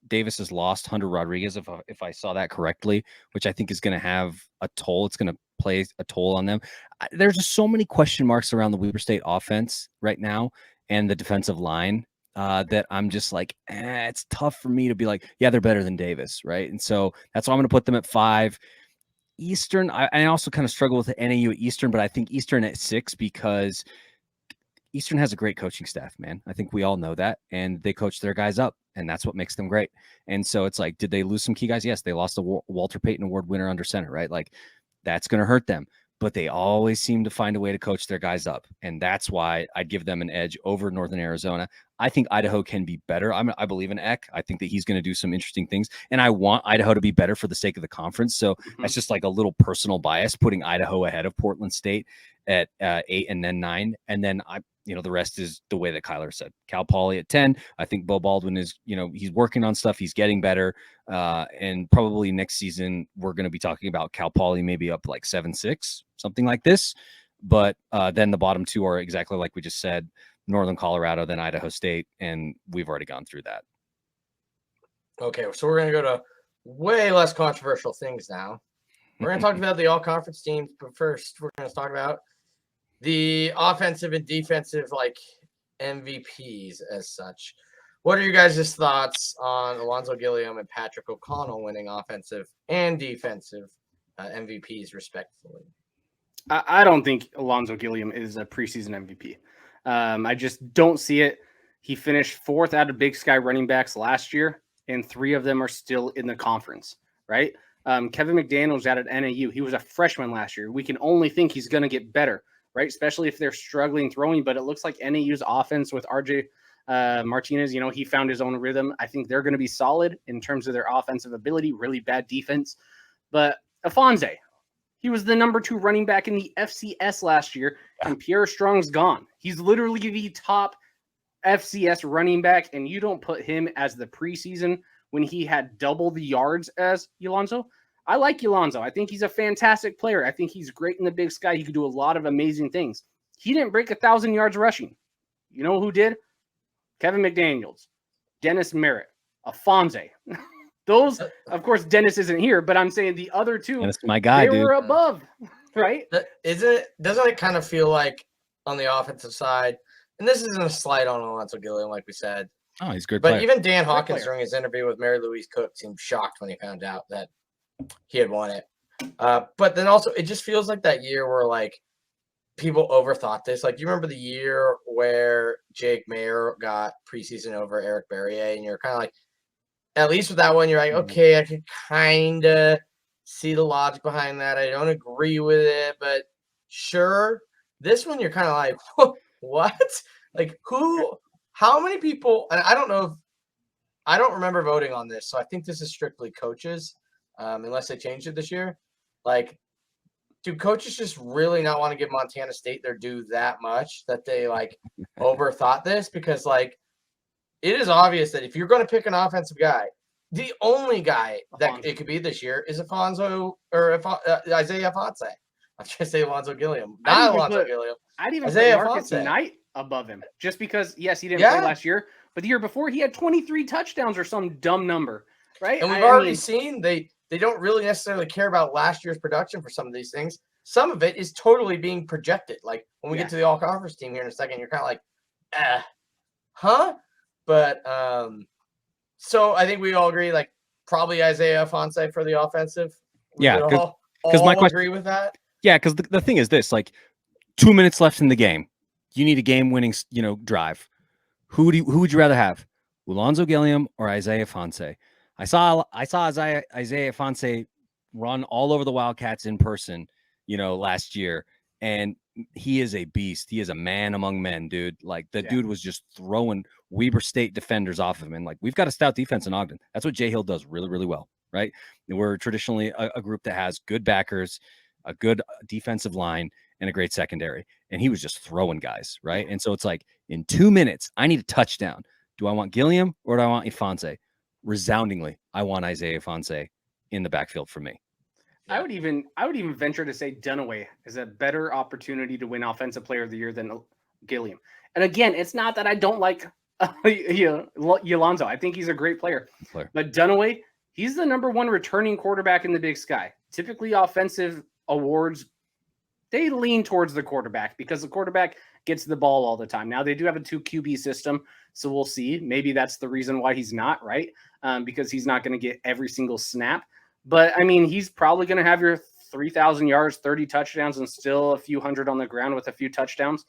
Davis has lost Hunter Rodriguez, if I saw that correctly, which I think is going to have a toll. It's going to play a toll on them. There's just so many question marks around the Weber State offense right now and the defensive line that I'm just like, it's tough for me to be like, yeah, they're better than Davis, right? And so that's why I'm going to put them at 5. Eastern, I also kind of struggle with the NAU at Eastern, but I think Eastern at 6 because Eastern has a great coaching staff, man. I think we all know that. And they coach their guys up, and that's what makes them great. And so it's like, did they lose some key guys? Yes, they lost a Walter Payton Award winner under center, right? Like, that's going to hurt them. But they always seem to find a way to coach their guys up. And that's why I'd give them an edge over Northern Arizona. I think Idaho can be better. I believe in Eck. I think that he's going to do some interesting things. And I want Idaho to be better for the sake of the conference. So that's just like a little personal bias, putting Idaho ahead of Portland State at 8 and then 9. And then the rest is the way that Kylor said. Cal Poly at 10. I think Bo Baldwin is, he's working on stuff. He's getting better. And probably next season, we're going to be talking about Cal Poly maybe up like 7-6, something like this. But then the bottom 2 are exactly like we just said, Northern Colorado, then Idaho State. And we've already gone through that. Okay, so we're going to go to way less controversial things now. We're going to talk about the all-conference teams. But first, we're going to talk about the offensive and defensive MVPs as such. What are your guys' thoughts on Alonzo Gilliam and Patrick O'Connell winning offensive and defensive MVPs respectively? I don't think Alonzo Gilliam is a preseason MVP. I just don't see it. He finished 4th out of Big Sky running backs last year, and 3 of them are still in the conference, right? Kevin McDaniel's out at NAU. He was a freshman last year. We can only think he's going to get better, right? Especially if they're struggling throwing, but it looks like NAU's offense with RJ Martinez, he found his own rhythm. I think they're going to be solid in terms of their offensive ability, really bad defense. But Afonso, he was the number 2 running back in the FCS last year, and Pierre Strong's gone. He's literally the top FCS running back, and you don't put him as the preseason when he had double the yards as Alonzo. I like Alonzo. I think he's a fantastic player. I think he's great in the Big Sky. He could do a lot of amazing things. He didn't break 1,000 yards rushing. You know who did? Kevin McDaniels, Dennis Merritt, Afonso. Those, of course, Dennis isn't here, but I'm saying the other 2, Dennis, my guy, they were above, right? Doesn't it kind of feel like on the offensive side, and this isn't a slight on Alonzo Gilliam, like we said. Oh, he's a good But player. even Dan Hawkins during his interview with Mary Louise Cook seemed shocked when he found out that he had won it. But then also, it just feels like that year where people overthought this. Like, you remember the year where Jake Mayer got preseason over Eric Berrier, and you're kind of like, at least with that one, you're like, okay, I can kind of see the logic behind that. I don't agree with it, but sure. This one, you're kind of like, what? Like, how many people, and I don't know if, I don't remember voting on this, so I think this is strictly coaches, unless they changed it this year. Like, do coaches just really not want to give Montana State their due that much that they, like, overthought this? Because, like, it is obvious that if you're going to pick an offensive guy, the only guy that it could be this year is Isaiah Fonse. I'm trying to say Alonzo Gilliam, not Alonzo Gilliam. I'd even Isaiah put Marcus Fonse. Knight above him, just because, yes, he didn't play last year, but the year before he had 23 touchdowns or some dumb number, right? And we've already seen they don't really necessarily care about last year's production for some of these things. Some of it is totally being projected. Like, when we get to the all-conference team here in a second, you're kind of like, huh? But so I think we all agree, like, probably Isaiah Fonse for the offensive. Yeah, because my question, agree with that. Yeah, because the thing is this: like, 2 minutes left in the game, you need a game-winning, drive. Who would you rather have, Alonzo Gilliam or Isaiah Fonse? I saw Isaiah Fonse run all over the Wildcats in person, last year, and he is a beast. He is a man among men, dude. Like, the dude was just throwing Weber State defenders off of him. And, like, we've got a stout defense in Ogden. That's what Jay Hill does really, really well, right? And we're traditionally a group that has good backers, a good defensive line, and a great secondary. And he was just throwing guys, right? And so it's like, in 2 minutes, I need a touchdown. Do I want Gilliam or do I want Fonse? Resoundingly, I want Isaiah Fonse in the backfield for me. I would even venture to say Dunaway is a better opportunity to win Offensive Player of the Year than Gilliam. And again, it's not that I don't like Alonzo. I think he's a great player. But Dunaway, he's the #1 returning quarterback in the Big Sky. Typically, offensive awards, they lean towards the quarterback because the quarterback gets the ball all the time. Now, they do have a 2 QB system, so we'll see. Maybe that's the reason why he's not, right? Because he's not going to get every single snap. But, I mean, he's probably going to have your 3,000 yards, 30 touchdowns, and still a few hundred on the ground with a few touchdowns.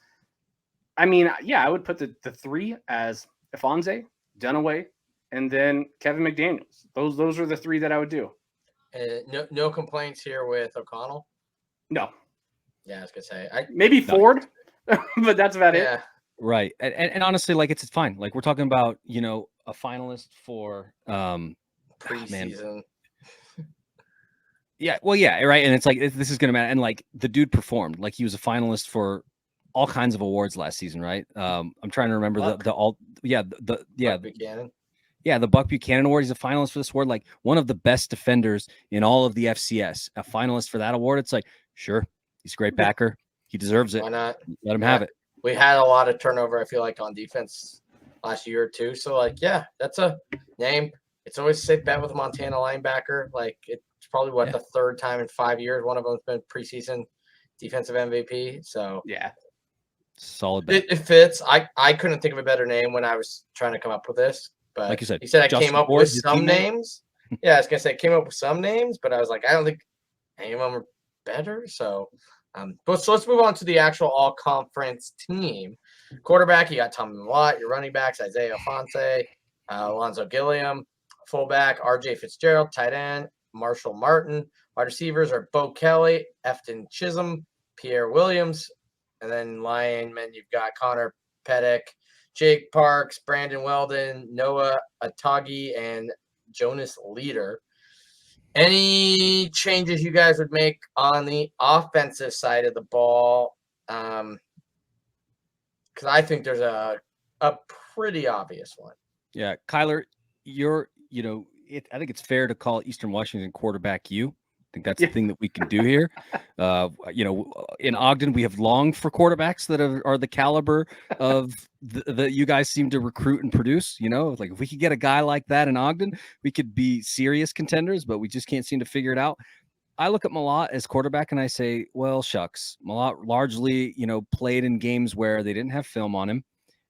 I mean, yeah, I would put the 3 as Fonse, Dunaway, and then Kevin McDaniels. Those are the 3 that I would do. No complaints here with O'Connell? No. Yeah, I was going to say. Maybe Ford, but that's about it. Right. And honestly, like, it's fine. Like, we're talking about, a finalist for preseason. Yeah, well, yeah, right. And it's like, this is going to matter. And, like, the dude performed. Like, he was a finalist for all kinds of awards last season, right? I'm trying to remember the Buck Buchanan Award. He's a finalist for this award. Like, one of the best defenders in all of the FCS, a finalist for that award. It's like, sure, he's a great backer. He deserves it. Why not? Let him have it. We had a lot of turnover, I feel like, on defense last year or two. So, like, yeah, that's a name. It's always a safe bet with a Montana linebacker. Like, it's probably the third time in 5 years one of them's been preseason defensive MVP. So yeah, solid bet. It fits. I couldn't think of a better name when I was trying to come up with this. But like you said, I came up with some names. Yeah, I was gonna say I came up with some names, but I was like, I don't think any of them are better. So so let's move on to the actual all-conference team. Quarterback, you got Tom Watt. Your running backs, Isaiah Fonse, Alonzo Gilliam. Fullback, R.J. Fitzgerald. Tight end, Marshall Martin. Wide receivers are Bo Kelly, Efton Chisholm, Pierre Williams. And then linemen, you've got Connor Pettick, Jake Parks, Brandon Weldon, Noah Atagi, and Jonas Leader. Any changes you guys would make on the offensive side of the ball? Because I think there's a pretty obvious one. Yeah, Kylor, I think it's fair to call Eastern Washington quarterback you. I think that's the thing that we can do here. In Ogden, we have longed for quarterbacks that are the caliber of the you guys seem to recruit and produce. Like, if we could get a guy like that in Ogden, we could be serious contenders, but we just can't seem to figure it out. I look at Malott as quarterback and I say, well, shucks. Malott largely, played in games where they didn't have film on him.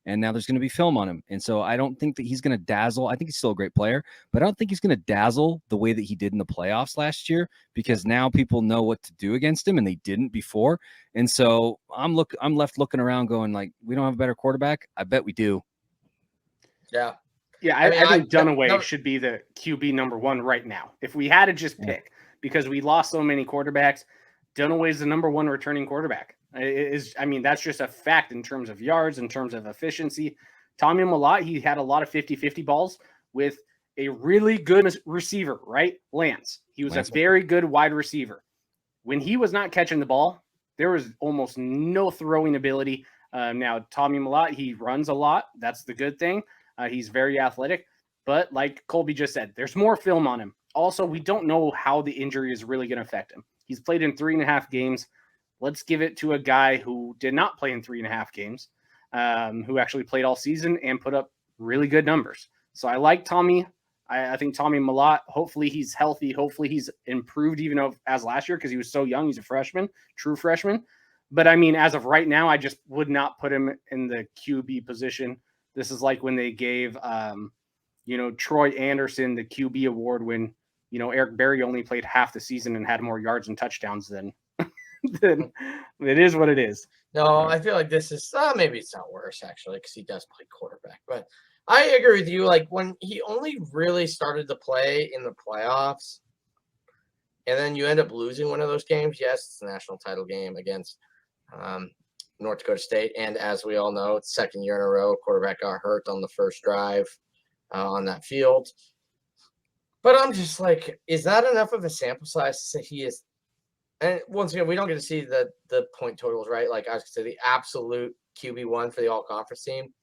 and now there's going to be film on him. And so I don't think that he's going to dazzle. I think he's still a great player, but I don't think he's going to dazzle the way that he did in the playoffs last year, because now people know what to do against him and they didn't before. And so I'm left looking around going like, we don't have a better quarterback. I bet we do. Yeah. Yeah, I think Dunaway should be the QB number 1 right now. If we had to just pick, because we lost so many quarterbacks, Dunaway's the number 1 returning quarterback. That's just a fact in terms of yards, in terms of efficiency. Tommy Mellott, he had a lot of 50-50 balls with a really good receiver, right? Lance. He was a very good wide receiver. When he was not catching the ball, there was almost no throwing ability. Now, Tommy Mellott, he runs a lot. That's the good thing. He's very athletic. But like Colby just said, there's more film on him. Also, we don't know how the injury is really going to affect him. He's played in 3.5 games. Let's give it to a guy who did not play in 3.5 games, who actually played all season and put up really good numbers. So I like Tommy. I think Tommy Mellott, hopefully he's healthy. Hopefully he's improved even as last year, because he was so young. He's a freshman, true freshman. But as of right now, I just would not put him in the QB position. This is like when they gave, Troy Anderson the QB award when, Eric Berry only played half the season and had more yards and touchdowns than it is what it is. No, I feel like this is maybe it's not worse actually, because he does play quarterback. But I agree with you. Like when he only really started to play in the playoffs, and then you end up losing one of those games. Yes, it's a national title game against North Dakota State, and as we all know, it's second year in a row quarterback got hurt on the first drive on that field. But I'm just like, is that enough of a sample size to say he is? And once again, we don't get to see the point totals, right? Like I was going to say, the absolute QB1 for the all-conference team,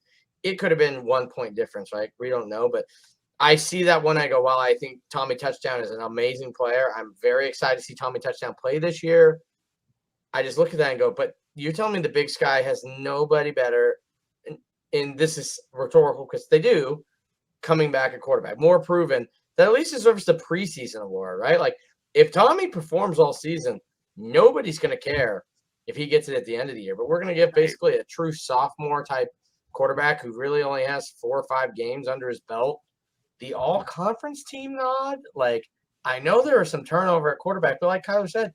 it could have been 1 point difference, right? We don't know, but I see that one. I go, well, I think Tommy Touchdown is an amazing player. I'm very excited to see Tommy Touchdown play this year. I just look at that and go, but you're telling me the Big Sky has nobody better, and this is rhetorical because they do, coming back at quarterback, more proven, that at least deserves the preseason award, right? Like, if Tommy performs all season, nobody's going to care if he gets it at the end of the year. But we're going to give basically a true sophomore type quarterback who really only has 4 or 5 games under his belt the all-conference team nod. Like, I know there are some turnover at quarterback, but like Kylor said,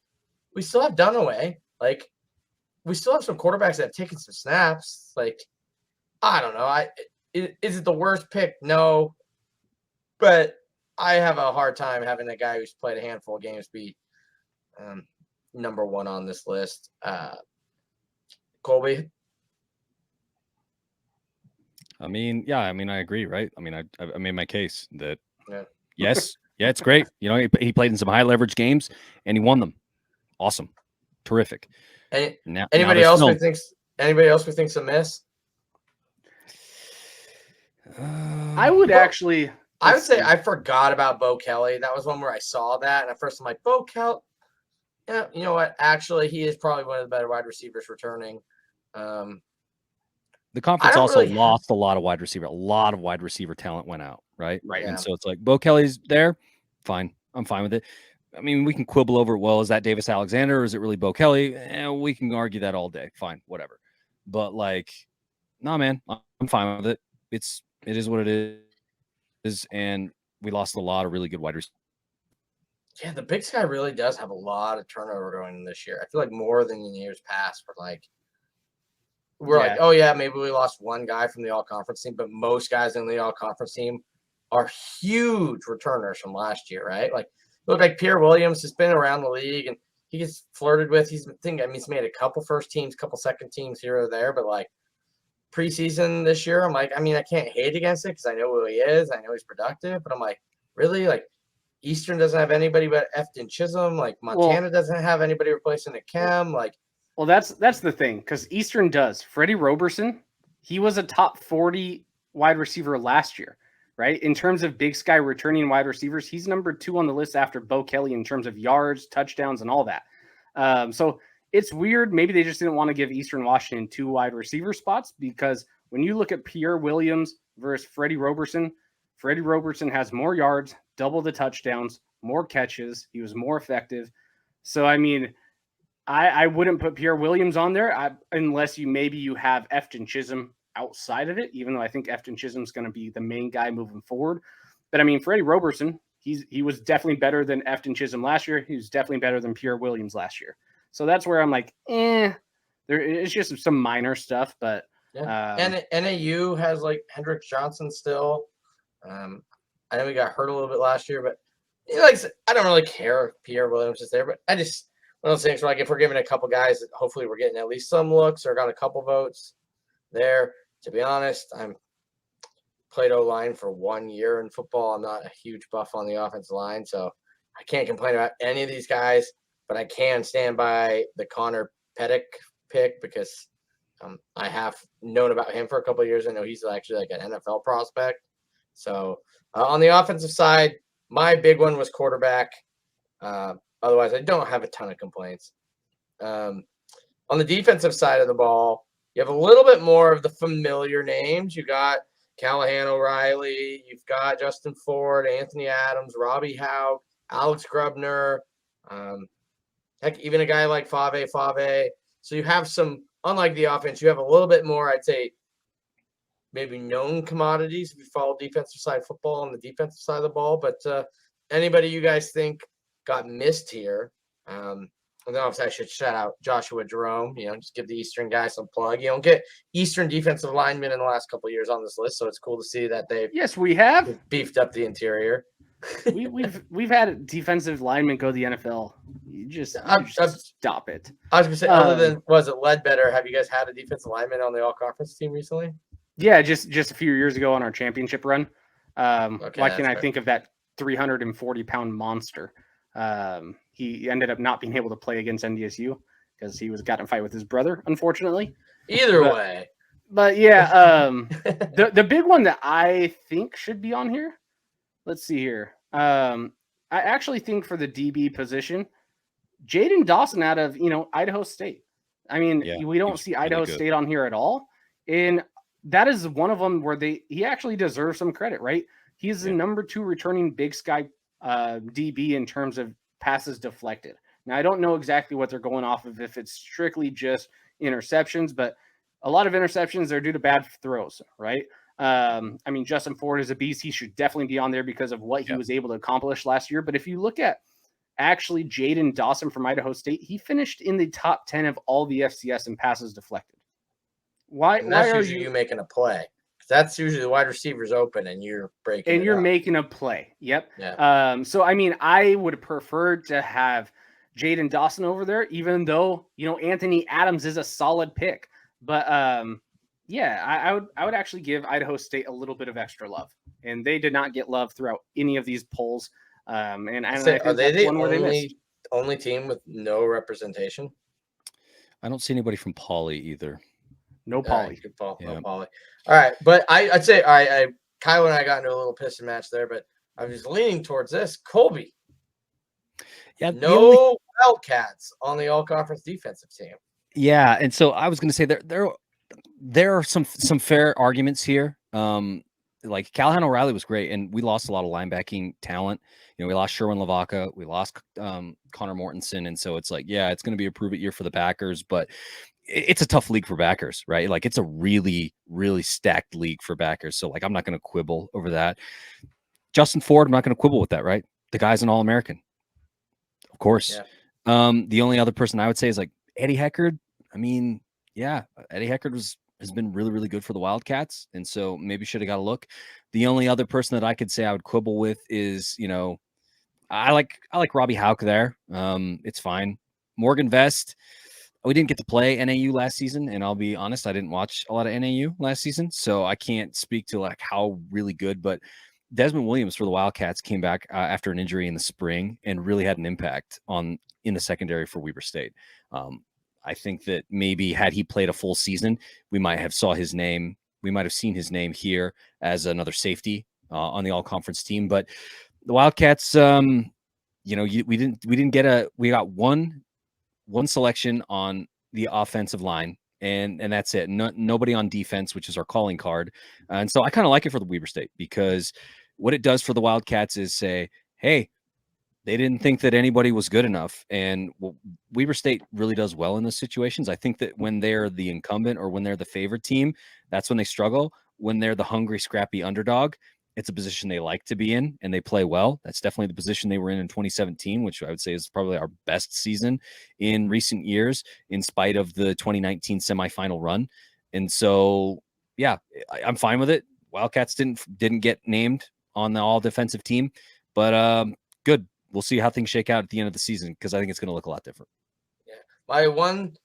we still have Dunaway. Like, we still have some quarterbacks that have taken some snaps. Like, I don't know. Is it the worst pick? No. But I have a hard time having a guy who's played a handful of games be number 1 on this list. Colby? I agree, right? I made my case that yes, it's great. He played in some high leverage games and he won them. Awesome. Terrific. Anybody else who thinks a miss? I would actually. I would say I forgot about Bo Kelly. That was one where I saw that, and at first I'm like, Bo Kelly. Yeah, you know what? Actually, he is probably one of the better wide receivers returning. The conference also lost a lot of wide receiver. A lot of wide receiver talent went out, right? Right. And so it's like Bo Kelly's there. Fine. I'm fine with it. We can quibble over, well, is that Davis Alexander or is it really Bo Kelly? We can argue that all day. Fine, whatever. But nah, man, I'm fine with it. It is what it is. And we lost a lot of really good wide receivers. Yeah, the Big Sky really does have a lot of turnover going in this year. I feel like more than in years past. We're like, oh yeah, maybe we lost one guy from the all-conference team, but most guys in the all-conference team are huge returners from last year, right? Like, look like Pierre Williams has been around the league and he gets flirted with. He's made a couple first teams, couple second teams here or there, but preseason this year, I'm like, I can't hate against it because I know who he is. I know he's productive, but I'm like, really? Eastern doesn't have anybody but Efton Chisholm. Montana doesn't have anybody replacing the Chem. Well, that's the thing, because Eastern does. Freddie Roberson, he was a top 40 wide receiver last year, right? In terms of Big Sky returning wide receivers, he's number 2 on the list after Bo Kelly in terms of yards, touchdowns, and all that. So it's weird. Maybe they just didn't want to give Eastern Washington 2 wide receiver spots, because when you look at Pierre Williams versus Freddie Roberson has more yards, double the touchdowns, more catches. He was more effective. So, I wouldn't put Pierre Williams on there unless you have Efton Chisholm outside of it, even though I think Efton Chisholm's going to be the main guy moving forward. But I mean, for Eddie Roberson, he was definitely better than Efton Chisholm last year. He was definitely better than Pierre Williams last year. So that's where I'm like, there is just some minor stuff, but and NAU has like Hendricks Johnson still. I know he got hurt a little bit last year, but like I don't really care if Pierre Williams is there, but I just one of those things where like if we're giving a couple guys, hopefully we're getting at least some looks or got a couple votes there. To be honest, I'm played O-line for 1 year in football. I'm not a huge buff on the offensive line, so I can't complain about any of these guys, but I can stand by the Connor Pettick pick because I have known about him for a couple of years. I know he's actually like an NFL prospect. So on the offensive side, my big one was quarterback. Otherwise, I don't have a ton of complaints. On the defensive side of the ball, you have a little bit more of the familiar names. You got Callahan O'Reilly. You've got Justin Ford, Anthony Adams, Robbie Howe, Alex Grubner. Heck, even a guy like Fave. So you have some, unlike the offense, you have a little bit more, I'd say, maybe known commodities if you follow defensive side football on the defensive side of the ball. But anybody you guys think got missed here? I don't know if I should shout out Joshua Jerome, just give the Eastern guys some plug. You don't get Eastern defensive linemen in the last couple of years on this list, so it's cool to see that they've we have beefed up the interior. we've had defensive linemen go to the NFL. You just stop it. I was gonna say, other than was it Ledbetter, have you guys had a defensive lineman on the all conference team recently? Yeah, just a few years ago on our championship run. Okay, why can't I think of that 340-pound monster? He ended up not being able to play against NDSU because he got in a fight with his brother, unfortunately. Either way. But yeah, the big one that I think should be on here. Let's see here. I actually think for the DB position, Jaden Dawson out of Idaho State. I mean, we don't see Idaho State on here at all, and that is one of them where he actually deserves some credit, right? He's the number 2 returning Big Sky DB in terms of passes deflected. Now, I don't know exactly what they're going off of, if it's strictly just interceptions, but a lot of interceptions are due to bad throws, right? I mean, Justin Ford is a beast. He should definitely be on there because of what he was able to accomplish last year. But if you look at actually Jaden Dawson from Idaho State, he finished in the top 10 of all the FCS in passes deflected. Why are you making a play? That's usually the wide receiver's open and you're breaking and you're up. making a play. Yep. Yeah. So I mean, I would prefer to have Jaden Dawson over there, even though Anthony Adams is a solid pick. But I would actually give Idaho State a little bit of extra love, and they did not get love throughout any of these polls. And I think are they the one where they missed. only team with no representation? I don't see anybody from Poly either. No Poly. No Poly. All right, but I'd say Kylor and I got into a little piston match there, but I was leaning towards this. Colby. Yeah, no Wildcats on the all-conference defensive team. Yeah, and so I was going to say there are some fair arguments here. Like Callahan O'Reilly was great, and we lost a lot of linebacking talent. We lost Sherwin Lavaca, we lost Connor Mortensen, and so it's like, it's going to be a prove-it year for the backers, but it's a tough league for backers, right? Like it's a really, really stacked league for backers. So like, I'm not going to quibble over that. Justin Ford, I'm not going to quibble with that, right? The guy's an All-American, of course. Yeah. The only other person I would say is like Eddie Heckard. I mean, Eddie Heckard has been really, really good for the Wildcats, and so maybe should have got a look. The only other person that I could say I would quibble with is, I like Robbie Houck there. It's fine. Morgan Vest. We didn't get to play NAU last season, and I'll be honest, I didn't watch a lot of NAU last season, so I can't speak to like how really good. But Desmond Williams for the Wildcats came back after an injury in the spring and really had an impact in the secondary for Weber State. I think that maybe had he played a full season, we might have seen his name here as another safety on the all-conference team. But the Wildcats, we got one selection on the offensive line, and that's it. Nobody on defense, which is our calling card. And so I kind of like it for the Weber State, because what it does for the Wildcats is say, hey, They didn't think that anybody was good enough. And Weber State really does well in those situations. I think that when they're the incumbent or when they're the favorite team, that's when they struggle. When they're the hungry, scrappy underdog, it's a position they like to be in and they play well. That's definitely the position they were in 2017, which I would say is probably our best season in recent years, in spite of the 2019 semifinal run. And so, yeah, I'm fine with it. Wildcats didn't get named on the all defensive team, but good. We'll see how things shake out at the end of the season because I think it's going to look a lot different. Yeah. My one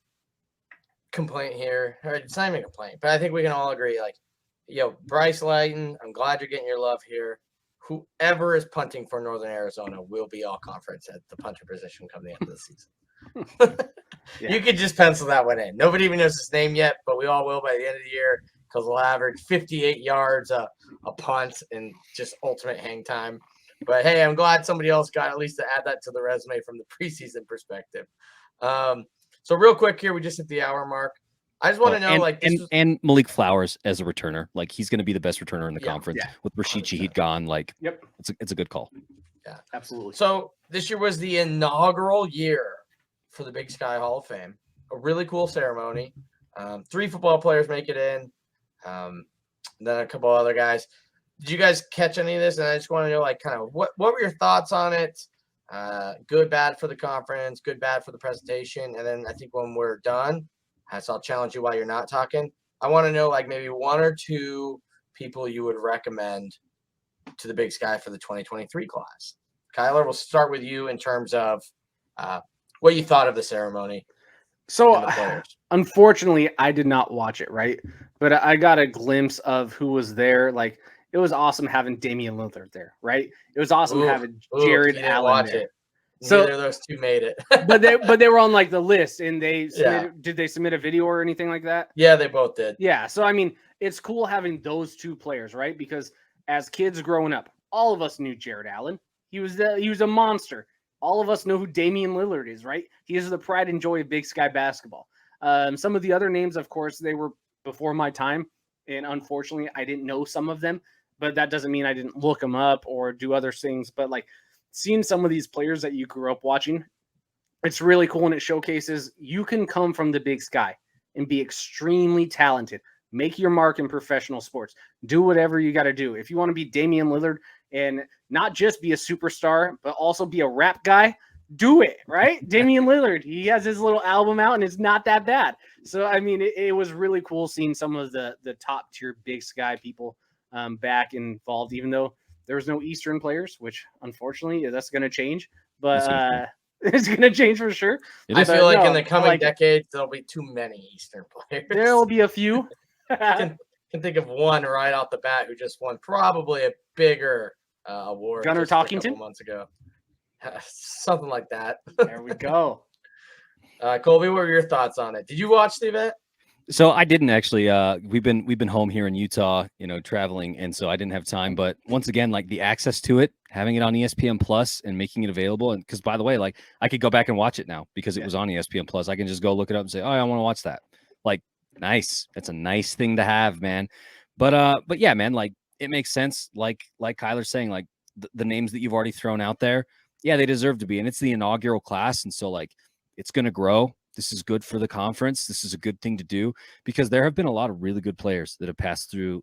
complaint here, or it's not even a complaint, but I think we can all agree, like, Bryce Lighton, I'm glad you're getting your love here. Whoever is punting for Northern Arizona will be all conference at the punter position come the end of the season. Yeah. You could just pencil that one in. Nobody even knows his name yet, but we all will by the end of the year because we'll average 58 yards a punt and just ultimate hang time. But hey, I'm glad somebody else got at least to add that to the resume from the preseason perspective. So real quick here, we just hit the hour mark. I just want to know, and Malik Flowers as a returner, like he's going to be the best returner in the conference with Rashid Shaheed gone. Like, it's a good call. Yeah, absolutely. So this year was the inaugural year for the Big Sky Hall of Fame. A really cool ceremony. 3 football players make it in. Then a couple other guys. Did you guys catch any of this? And I just want to know, like, kind of what were your thoughts on it? Good, bad for the conference, good, bad for the presentation. And then I think when we're done, so I'll challenge you while you're not talking. I want to know, like, maybe 1 or 2 people you would recommend to the Big Sky for the 2023 class. Kylor, we'll start with you in terms of what you thought of the ceremony. So, unfortunately, I did not watch it, right? But I got a glimpse of who was there. Like, it was awesome having Damian Lillard there, right? It was awesome having Jared Allen there. So neither of those 2 made it. but they were on, like, the list, and did they submit a video or anything like that? Yeah, they both did. Yeah, so I mean, it's cool having those 2 players, right? Because as kids growing up, all of us knew Jared Allen. He was a monster. All of us know who Damian Lillard is, right? He is the pride and joy of Big Sky basketball. Some of the other names, of course, they were before my time, and unfortunately, I didn't know some of them. But that doesn't mean I didn't look them up or do other things. But, like, seeing some of these players that you grew up watching, it's really cool, and it showcases you can come from the Big Sky and be extremely talented. Make your mark in professional sports. Do whatever you got to do. If you want to be Damian Lillard and not just be a superstar, but also be a rap guy, do it, right? Damian Lillard, he has his little album out, and it's not that bad. So, I mean, it was really cool seeing some of the top tier Big Sky people back involved, even though there was no Eastern players, which unfortunately that's going to change. But it's going to change for sure. I feel like in the coming decades, there'll be too many Eastern players. There will be a few. can think of one right off the bat who just won probably a bigger award. Gunnar Talkington? A couple months ago. Something like that. There we go. Colby, what were your thoughts on it? Did you watch the event? So I didn't actually. We've been home here in Utah, traveling, and so I didn't have time. But once again, like the access to it, having it on ESPN Plus and making it available, and because by the way, like I could go back and watch it now because it was on ESPN Plus. I can just go look it up and say, oh, I want to watch that. Like, nice. That's a nice thing to have, man. But yeah, man, like it makes sense. Like Kyler's saying, like the names that you've already thrown out there, yeah, they deserve to be, and it's the inaugural class, and so like it's going to grow. This is good for the conference. This is a good thing to do because there have been a lot of really good players that have passed through,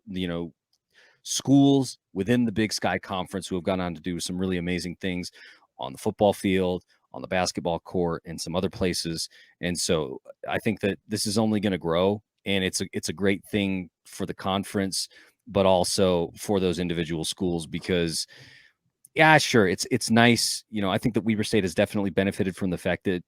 schools within the Big Sky Conference who have gone on to do some really amazing things on the football field, on the basketball court, and some other places. And so I think that this is only going to grow, and it's a great thing for the conference, but also for those individual schools because, yeah, sure, it's nice. I think that Weber State has definitely benefited from the fact that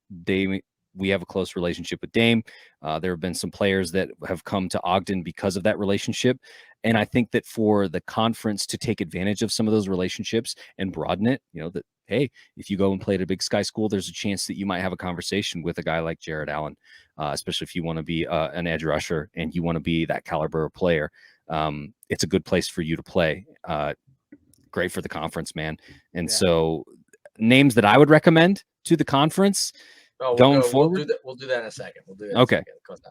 we have a close relationship with Dame. There have been some players that have come to Ogden because of that relationship. And I think that for the conference to take advantage of some of those relationships and broaden it, that, hey, if you go and play at a Big Sky school, there's a chance that you might have a conversation with a guy like Jared Allen, especially if you want to be an edge rusher and you want to be that caliber of player. It's a good place for you to play. Great for the conference, man. And so names that I would recommend to the conference, going forward, we'll do that in a second. Okay.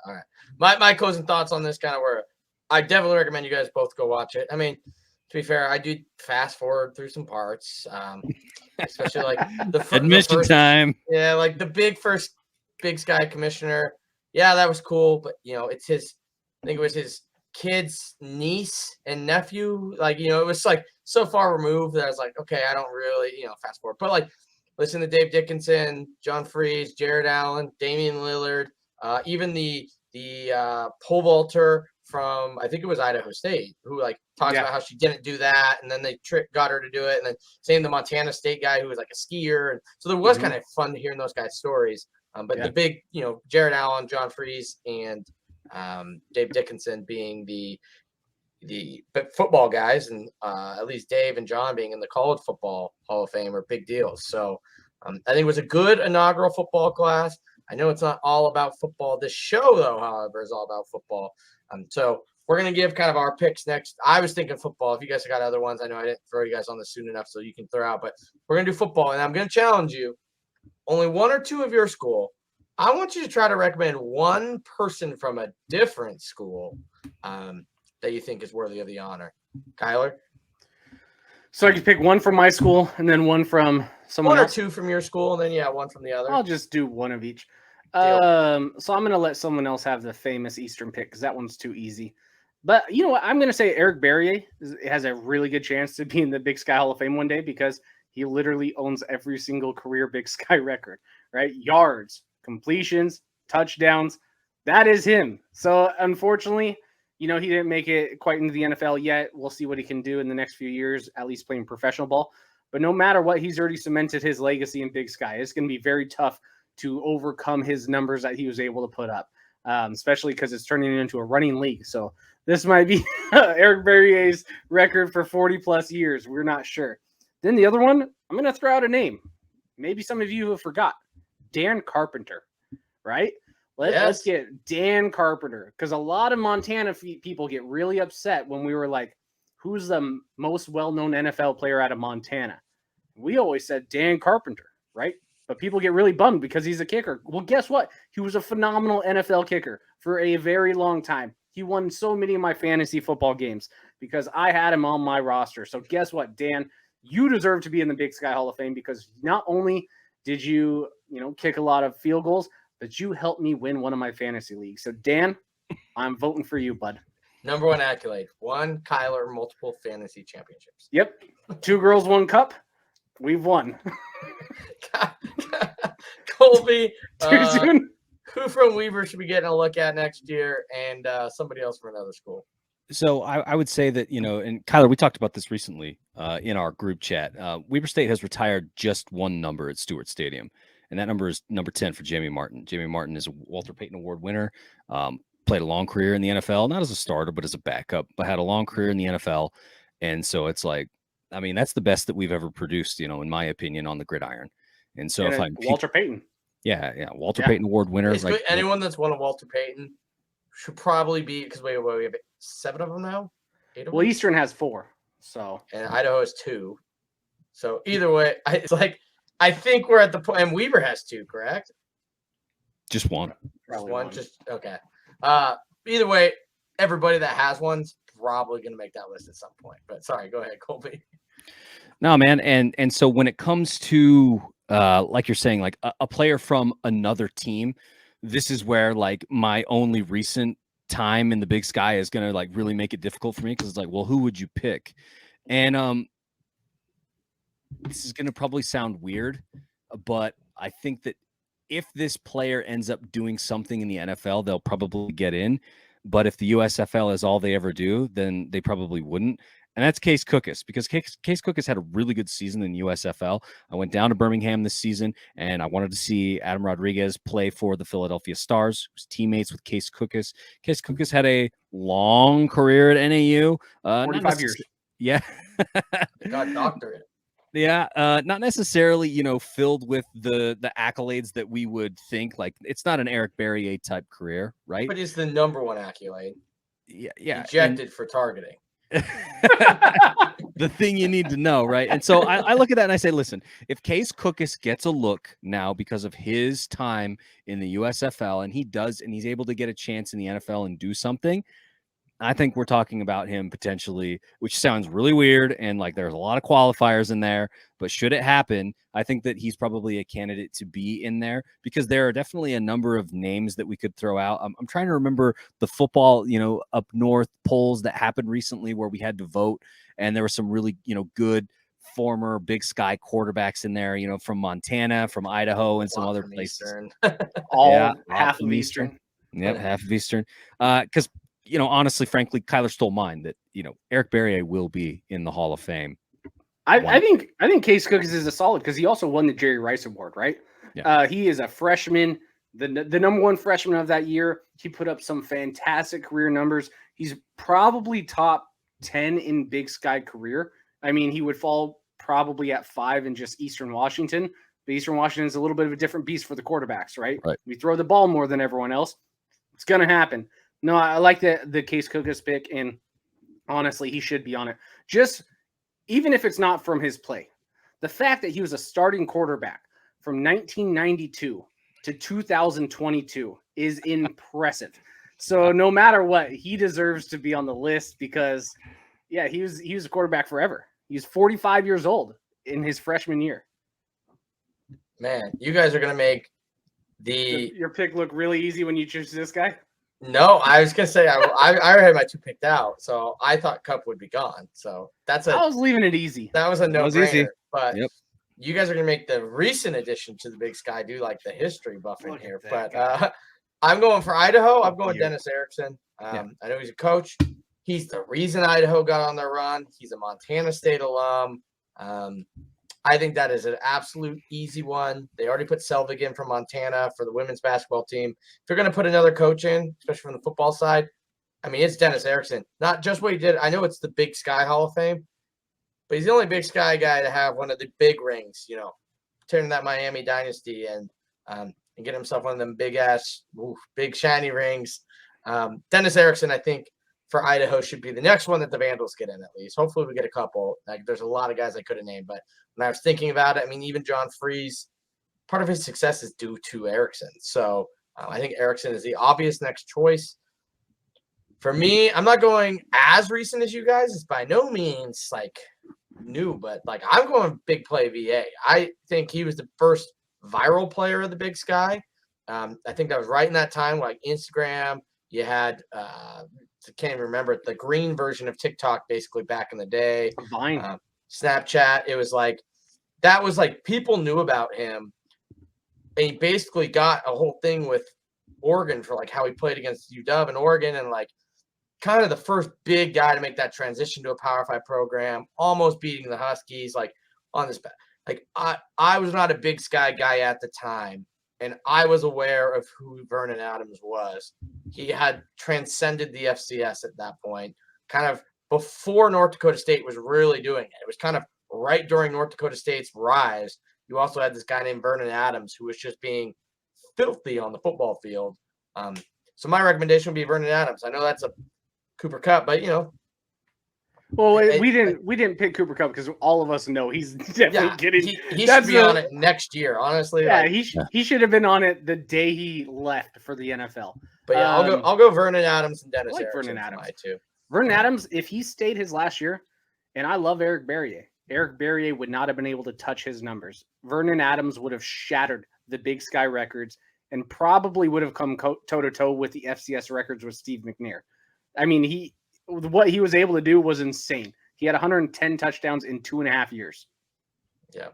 All right. My closing thoughts on this kind of were, I definitely recommend you guys both go watch it. I mean, to be fair, I do fast forward through some parts. especially like the admission first, time. Yeah, like the first Big Sky commissioner. Yeah, that was cool, but it's his. I think it was his kid's niece and nephew. Like it was like so far removed that I was like, okay, I don't really fast forward. But like, listen to Dave Dickinson, John Freeze, Jared Allen, Damian Lillard, even the pole vaulter from I think it was Idaho State, who like talks about how she didn't do that, and then they got her to do it, and then same the Montana State guy who was like a skier, and so there was kind of fun hearing those guys' stories. But the big, Jared Allen, John Freeze, and Dave Dickinson being the football guys, and at least Dave and John being in the College Football Hall of Fame are big deals. So I think it was a good inaugural football class. I know it's not all about football. This show, though, however, is all about football. So we're going to give kind of our picks next. I was thinking football. If you guys have got other ones, I know I didn't throw you guys on this soon enough so you can throw out. But we're going to do football, and I'm going to challenge you. Only one or two of your school. I want you to try to recommend one person from a different school that you think is worthy of the honor. Kylor? So I can pick one from my school and then one from someone else? One or two from your school, and then, one from the other. I'll just do one of each. So I'm going to let someone else have the famous Eastern pick because that one's too easy. But you know what? I'm going to say Eric Barrier has a really good chance to be in the Big Sky Hall of Fame one day because he literally owns every single career Big Sky record, right? Yards, completions, touchdowns. That is him. So unfortunately, he didn't make it quite into the NFL yet. We'll see what he can do in the next few years, at least playing professional ball. But no matter what, he's already cemented his legacy in Big Sky. It's going to be very tough to overcome his numbers that he was able to put up, especially because it's turning into a running league. So this might be Eric Barrier's record for 40-plus years. We're not sure. Then the other one, I'm going to throw out a name. Maybe some of you have forgot. Dan Carpenter, right? Let's get Dan Carpenter, because a lot of Montana people get really upset when we were like, who's the most well-known NFL player out of Montana? We always said Dan Carpenter, right? But people get really bummed because he's a kicker. Well, guess what? He was a phenomenal NFL kicker for a very long time. He won so many of my fantasy football games because I had him on my roster. So guess what, Dan? You deserve to be in the Big Sky Hall of Fame because not only did you, kick a lot of field goals, but you helped me win one of my fantasy leagues. So, Dan, I'm voting for you, bud. Number one accolade. One Kylor, multiple fantasy championships. Yep. 2 girls, 1 cup. We've won. Colby, Too soon? who from Weber should we get a look at next year, and somebody else from another school? So I would say that, and Kylor, we talked about this recently in our group chat. Weber State has retired just one number at Stewart Stadium, and that number is number 10 for Jamie Martin. Jamie Martin is a Walter Payton Award winner, played a long career in the NFL, not as a starter, but as a backup, but had a long career in the NFL. And so it's like, that's the best that we've ever produced, in my opinion, on the gridiron. And so Walter Payton. Yeah. Walter Payton Award winner. Basically, anyone that's won a Walter Payton should probably be, because we have 7 of them now. 8 of them? Eastern has 4. So and Idaho has 2. So either way, it's like I think we're at the point, and Weber has 2, correct? Just one. Probably one. Just okay. Either way, everybody that has one's probably going to make that list at some point. But sorry, go ahead, Colby. No, man, and so when it comes to like you're saying, like a player from another team, this is where like my only recent time in the Big Sky is going to like really make it difficult for me, because it's like, well, who would you pick? And this is going to probably sound weird, but I think that if this player ends up doing something in the NFL, they'll probably get in. But if the USFL is all they ever do, then they probably wouldn't. And that's Case Cookus, because Case Cookus had a really good season in USFL. I went down to Birmingham this season, and I wanted to see Adam Rodriguez play for the Philadelphia Stars, who's teammates with Case Cookus. Case Cookus had a long career at NAU. 45 years. Yeah. Got doctorate. Yeah, not necessarily, filled with the accolades that we would think. Like, it's not an Eric Barrier type career, right? But it's the number one accolade. Yeah. Ejected for targeting. The thing you need to know, right? And so I look at that and I say, listen, if Case Cookus gets a look now because of his time in the USFL, and he's able to get a chance in the NFL and do something, I think we're talking about him potentially, which sounds really weird. And like, there's a lot of qualifiers in there, but should it happen, I think that he's probably a candidate to be in there because there are definitely a number of names that we could throw out. I'm trying to remember the football, up north polls that happened recently where we had to vote, and there were some really, good former Big Sky quarterbacks in there, from Montana, from Idaho, and some other places. Half of Eastern. Yep, half of Eastern. Because honestly, frankly, Kylor stole mine that, Eric Berrier will be in the Hall of Fame. I think Case Cookins is a solid because he also won the Jerry Rice Award, right? Yeah. He is a freshman, the number one freshman of that year. He put up some fantastic career numbers. He's probably top 10 in Big Sky career. I mean, he would fall probably at 5 in just Eastern Washington. But Eastern Washington is a little bit of a different beast for the quarterbacks, right? We throw the ball more than everyone else. It's going to happen. No, I like the Case Cookins pick, and honestly, he should be on it. Just even if it's not from his play, the fact that he was a starting quarterback from 1992 to 2022 is impressive. So no matter what, he deserves to be on the list because, he was a quarterback forever. He's 45 years old in his freshman year. Man, you guys are going to make your pick look really easy when you choose this guy. No, I was gonna say I already had my 2 picked out, so I thought Cup would be gone. So I was leaving it easy. That was a no-brainer. But yep. You guys are gonna make the recent addition to the Big Sky do like the history buffing here. But I'm going for Idaho. I'm going Dennis Erickson. I know he's a coach. He's the reason Idaho got on their run. He's a Montana State alum. I think that is an absolute easy one. They already put Selvig in from Montana for the women's basketball team. If you're going to put another coach in, especially from the football side, I mean, it's Dennis Erickson. Not just what he did. I know it's the Big Sky Hall of Fame, but he's the only Big Sky guy to have one of the big rings, turning that Miami dynasty and get himself one of them big shiny rings. Dennis Erickson, I think, for Idaho should be the next one that the Vandals get in at least. Hopefully we get a couple. Like, there's a lot of guys I could have named, but when I was thinking about it, I mean, even John Freeze, part of his success is due to Erickson. So I think Erickson is the obvious next choice. For me, I'm not going as recent as you guys. It's by no means like new, but like I'm going big play VA. I think he was the first viral player of the Big Sky. I think that was right in that time, like Instagram. You had I can't even remember the green version of TikTok basically back in the day. Vine. Snapchat. It was like that was like people knew about him. And he basically got a whole thing with Oregon for like how he played against UW and Oregon and like kind of the first big guy to make that transition to a Power 5 program, almost beating the Huskies like on this. Like I was not a Big Sky guy at the time. And I was aware of who Vernon Adams was. He had transcended the FCS at that point, kind of before North Dakota State was really doing it. It was kind of right during North Dakota State's rise. You also had this guy named Vernon Adams who was just being filthy on the football field. So my recommendation would be Vernon Adams. I know that's a Cooper Kupp, but Well, we didn't pick Cooper Kupp because all of us know he's definitely getting. He should be on it next year, honestly. Yeah, he should have been on it the day he left for the NFL. But yeah, I'll go Vernon Adams and Dennis Erickson. Vernon Adams too. Vernon Adams, if he stayed his last year, and I love Eric Berrier. Eric Berrier would not have been able to touch his numbers. Vernon Adams would have shattered the Big Sky records and probably would have come toe-to-toe with the FCS records with Steve McNair. I mean, what he was able to do was insane. He had 110 touchdowns in 2.5 years. Yeah.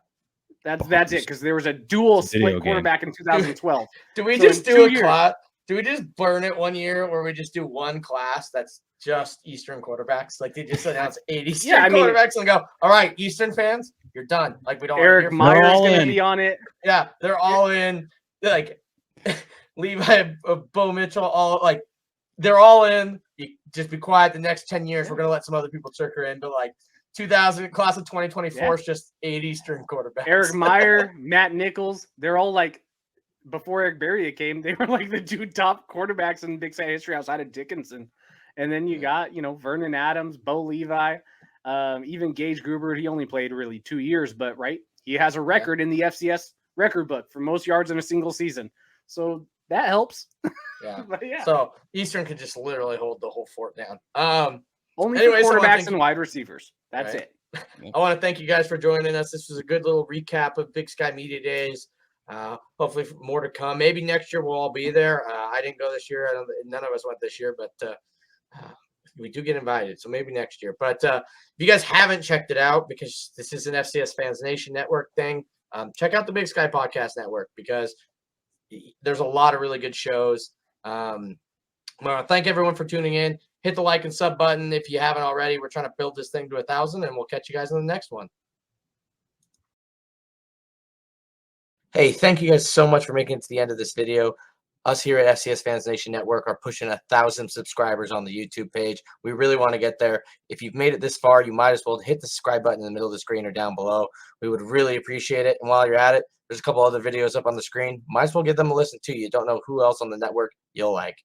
That's it, because there was a dual split quarterback in 2012. Do we just do a class? Do we just burn it one year where we just do one class that's just Eastern quarterbacks? Like they just announce 80 Eastern quarterbacks and go, all right, Eastern fans, you're done. Like we don't. Eric Meyer's going to be on it. Yeah, they're all in. Like Levi, Bo Mitchell, all like they're all in. You just be quiet. The next 10 years, we're going to let some other people trickle in. But like 2000 class of 2024 is just 8 Eastern quarterbacks. Eric Meyer, Matt Nichols, they're all like. Before Eric Berrier came, they were like the 2 top quarterbacks in Big Sky history outside of Dickinson. And then you got, Vernon Adams, Bo Levi, even Gage Gruber. He only played really 2 years, but he has a record in the FCS record book for most yards in a single season. So that helps. Yeah. But yeah, So Eastern could just literally hold the whole fort down. only anyways, for I wanna quarterbacks thank and you- wide receivers. That's Right. it. I want to thank you guys for joining us. This was a good little recap of Big Sky Media Days. Hopefully more to come. Maybe next year we'll all be there. I didn't go this year. None of us went this year, but we do get invited. So maybe next year. But if you guys haven't checked it out, because this is an FCS Fans Nation Network thing, check out the Big Sky Podcast Network, because there's a lot of really good shows. I want to thank everyone for tuning in. Hit the like and sub button if you haven't already. We're trying to build this thing to 1,000, and we'll catch you guys in the next one. Hey, thank you guys so much for making it to the end of this video. Us here at FCS Fans Nation Network are pushing 1,000 subscribers on the YouTube page. We really want to get there. If you've made it this far, you might as well hit the subscribe button in the middle of the screen or down below. We would really appreciate it. And while you're at it, there's a couple other videos up on the screen. Might as well give them a listen too. You don't know who else on the network you'll like.